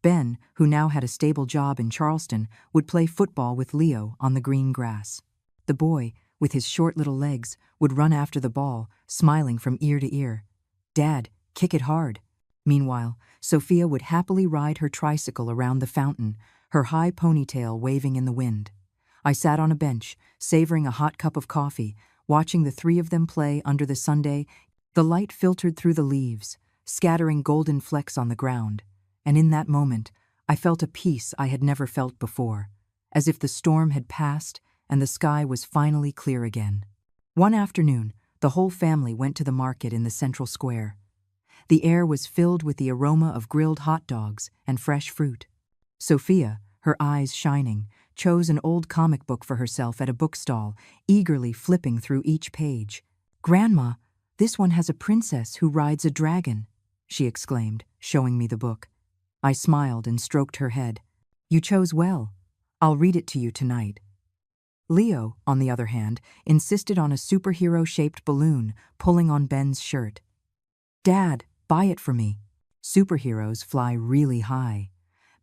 Ben, who now had a stable job in Charleston, would play football with Leo on the green grass. The boy, with his short little legs, would run after the ball, smiling from ear to ear. "Dad, kick it hard." Meanwhile, Sophia would happily ride her tricycle around the fountain, her high ponytail waving in the wind. I sat on a bench, savoring a hot cup of coffee, watching the three of them play under the Sunday. The light filtered through the leaves, scattering golden flecks on the ground, and in that moment, I felt a peace I had never felt before, as if the storm had passed and the sky was finally clear again. One afternoon, the whole family went to the market in the central square. The air was filled with the aroma of grilled hot dogs and fresh fruit. Sophia, her eyes shining, chose an old comic book for herself at a bookstall, eagerly flipping through each page. "Grandma, this one has a princess who rides a dragon," she exclaimed, showing me the book. I smiled and stroked her head. "You chose well. I'll read it to you tonight." Leo, on the other hand, insisted on a superhero-shaped balloon, pulling on Ben's shirt. "Dad, buy it for me. Superheroes fly really high."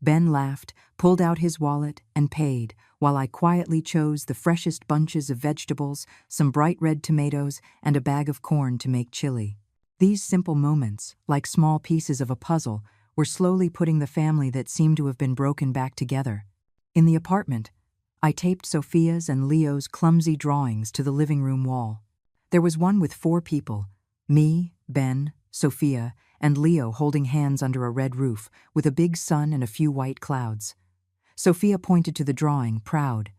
Ben laughed, pulled out his wallet, and paid, while I quietly chose the freshest bunches of vegetables, some bright red tomatoes, and a bag of corn to make chili. These simple moments, like small pieces of a puzzle, were slowly putting the family that seemed to have been broken back together. In the apartment, I taped Sophia's and Leo's clumsy drawings to the living room wall. There was one with 4 people: me, Ben, Sophia, and Leo holding hands under a red roof, with a big sun and a few white clouds. Sophia pointed to the drawing, proud.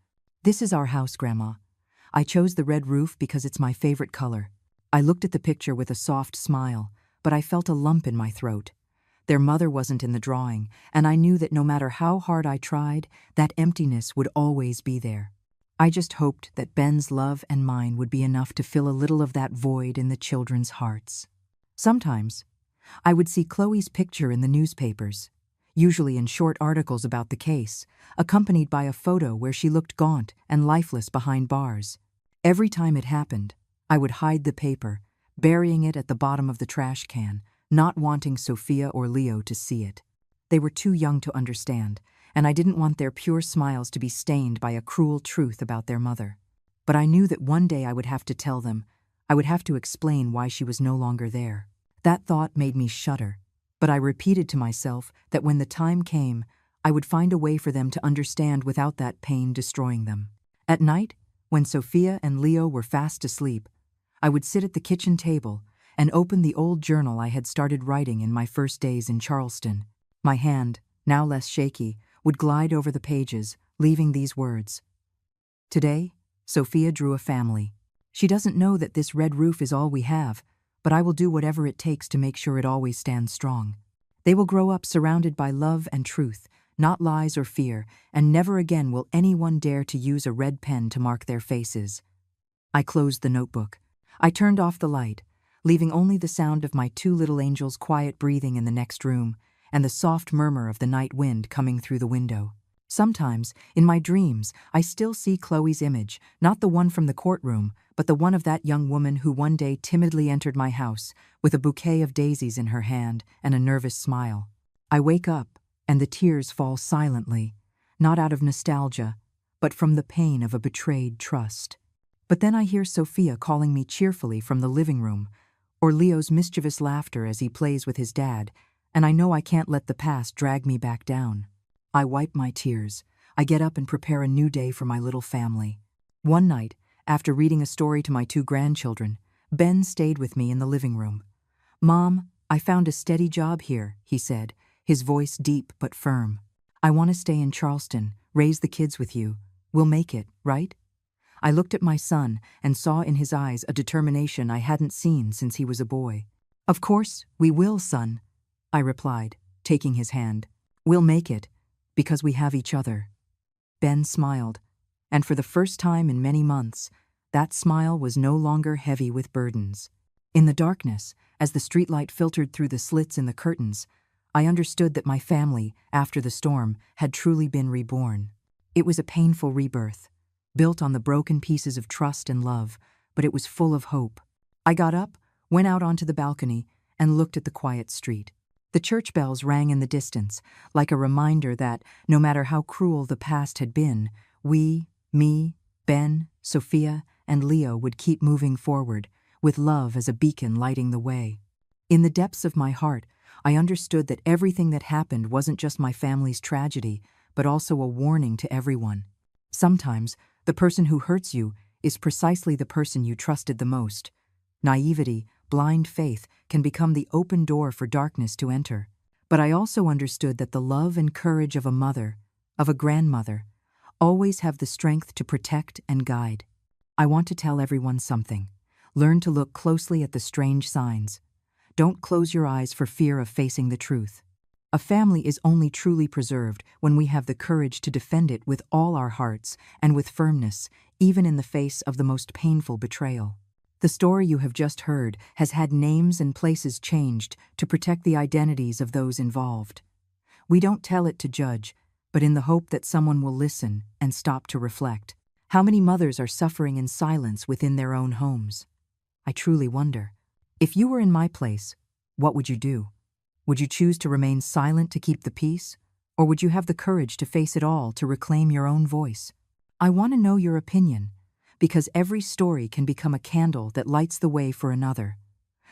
"This is our house, Grandma. I chose the red roof because it's my favorite color." I looked at the picture with a soft smile, but I felt a lump in my throat. Their mother wasn't in the drawing, and I knew that no matter how hard I tried, that emptiness would always be there. I just hoped that Ben's love and mine would be enough to fill a little of that void in the children's hearts. Sometimes, I would see Chloe's picture in the newspapers, usually in short articles about the case, accompanied by a photo where she looked gaunt and lifeless behind bars. Every time it happened, I would hide the paper, burying it at the bottom of the trash can, not wanting Sophia or Leo to see it. They were too young to understand, and I didn't want their pure smiles to be stained by a cruel truth about their mother. But I knew that one day I would have to tell them. I would have to explain why she was no longer there. That thought made me shudder, but I repeated to myself that when the time came, I would find a way for them to understand without that pain destroying them. At night, when Sophia and Leo were fast asleep, I would sit at the kitchen table and open the old journal I had started writing in my first days in Charleston. My hand, now less shaky, would glide over the pages, leaving these words. "Today, Sophia drew a family. She doesn't know that this red roof is all we have, but I will do whatever it takes to make sure it always stands strong. They will grow up surrounded by love and truth, not lies or fear, and never again will anyone dare to use a red pen to mark their faces." I closed the notebook. I turned off the light, leaving only the sound of my 2 little angels' quiet breathing in the next room, and the soft murmur of the night wind coming through the window. Sometimes, in my dreams, I still see Chloe's image, not the one from the courtroom, but the one of that young woman who one day timidly entered my house, with a bouquet of daisies in her hand and a nervous smile. I wake up, and the tears fall silently, not out of nostalgia, but from the pain of a betrayed trust. But then I hear Sophia calling me cheerfully from the living room, or Leo's mischievous laughter as he plays with his dad, and I know I can't let the past drag me back down. I wipe my tears. I get up and prepare a new day for my little family. One night, after reading a story to my 2 grandchildren, Ben stayed with me in the living room. "Mom, I found a steady job here," he said, his voice deep but firm. "I want to stay in Charleston, raise the kids with you. We'll make it, right?" I looked at my son and saw in his eyes a determination I hadn't seen since he was a boy. "Of course, we will, son," I replied, taking his hand. "We'll make it, because we have each other." Ben smiled, and for the first time in many months, that smile was no longer heavy with burdens. In the darkness, as the streetlight filtered through the slits in the curtains, I understood that my family, after the storm, had truly been reborn. It was a painful rebirth, built on the broken pieces of trust and love, but it was full of hope. I got up, went out onto the balcony, and looked at the quiet street. The church bells rang in the distance, like a reminder that, no matter how cruel the past had been, we, me, Ben, Sophia, and Leo would keep moving forward, with love as a beacon lighting the way. In the depths of my heart, I understood that everything that happened wasn't just my family's tragedy, but also a warning to everyone. Sometimes, the person who hurts you is precisely the person you trusted the most. Naivety, blind faith, can become the open door for darkness to enter. But I also understood that the love and courage of a mother, of a grandmother, always have the strength to protect and guide. I want to tell everyone something. Learn to look closely at the strange signs. Don't close your eyes for fear of facing the truth. A family is only truly preserved when we have the courage to defend it with all our hearts and with firmness, even in the face of the most painful betrayal. The story you have just heard has had names and places changed to protect the identities of those involved. We don't tell it to judge, but in the hope that someone will listen and stop to reflect. How many mothers are suffering in silence within their own homes? I truly wonder. If you were in my place, what would you do? Would you choose to remain silent to keep the peace? Or would you have the courage to face it all to reclaim your own voice? I want to know your opinion, because every story can become a candle that lights the way for another.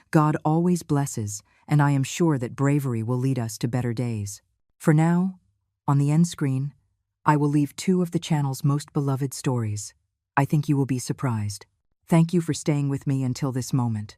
God always blesses, and I am sure that bravery will lead us to better days. For now, on the end screen, I will leave 2 of the channel's most beloved stories. I think you will be surprised. Thank you for staying with me until this moment.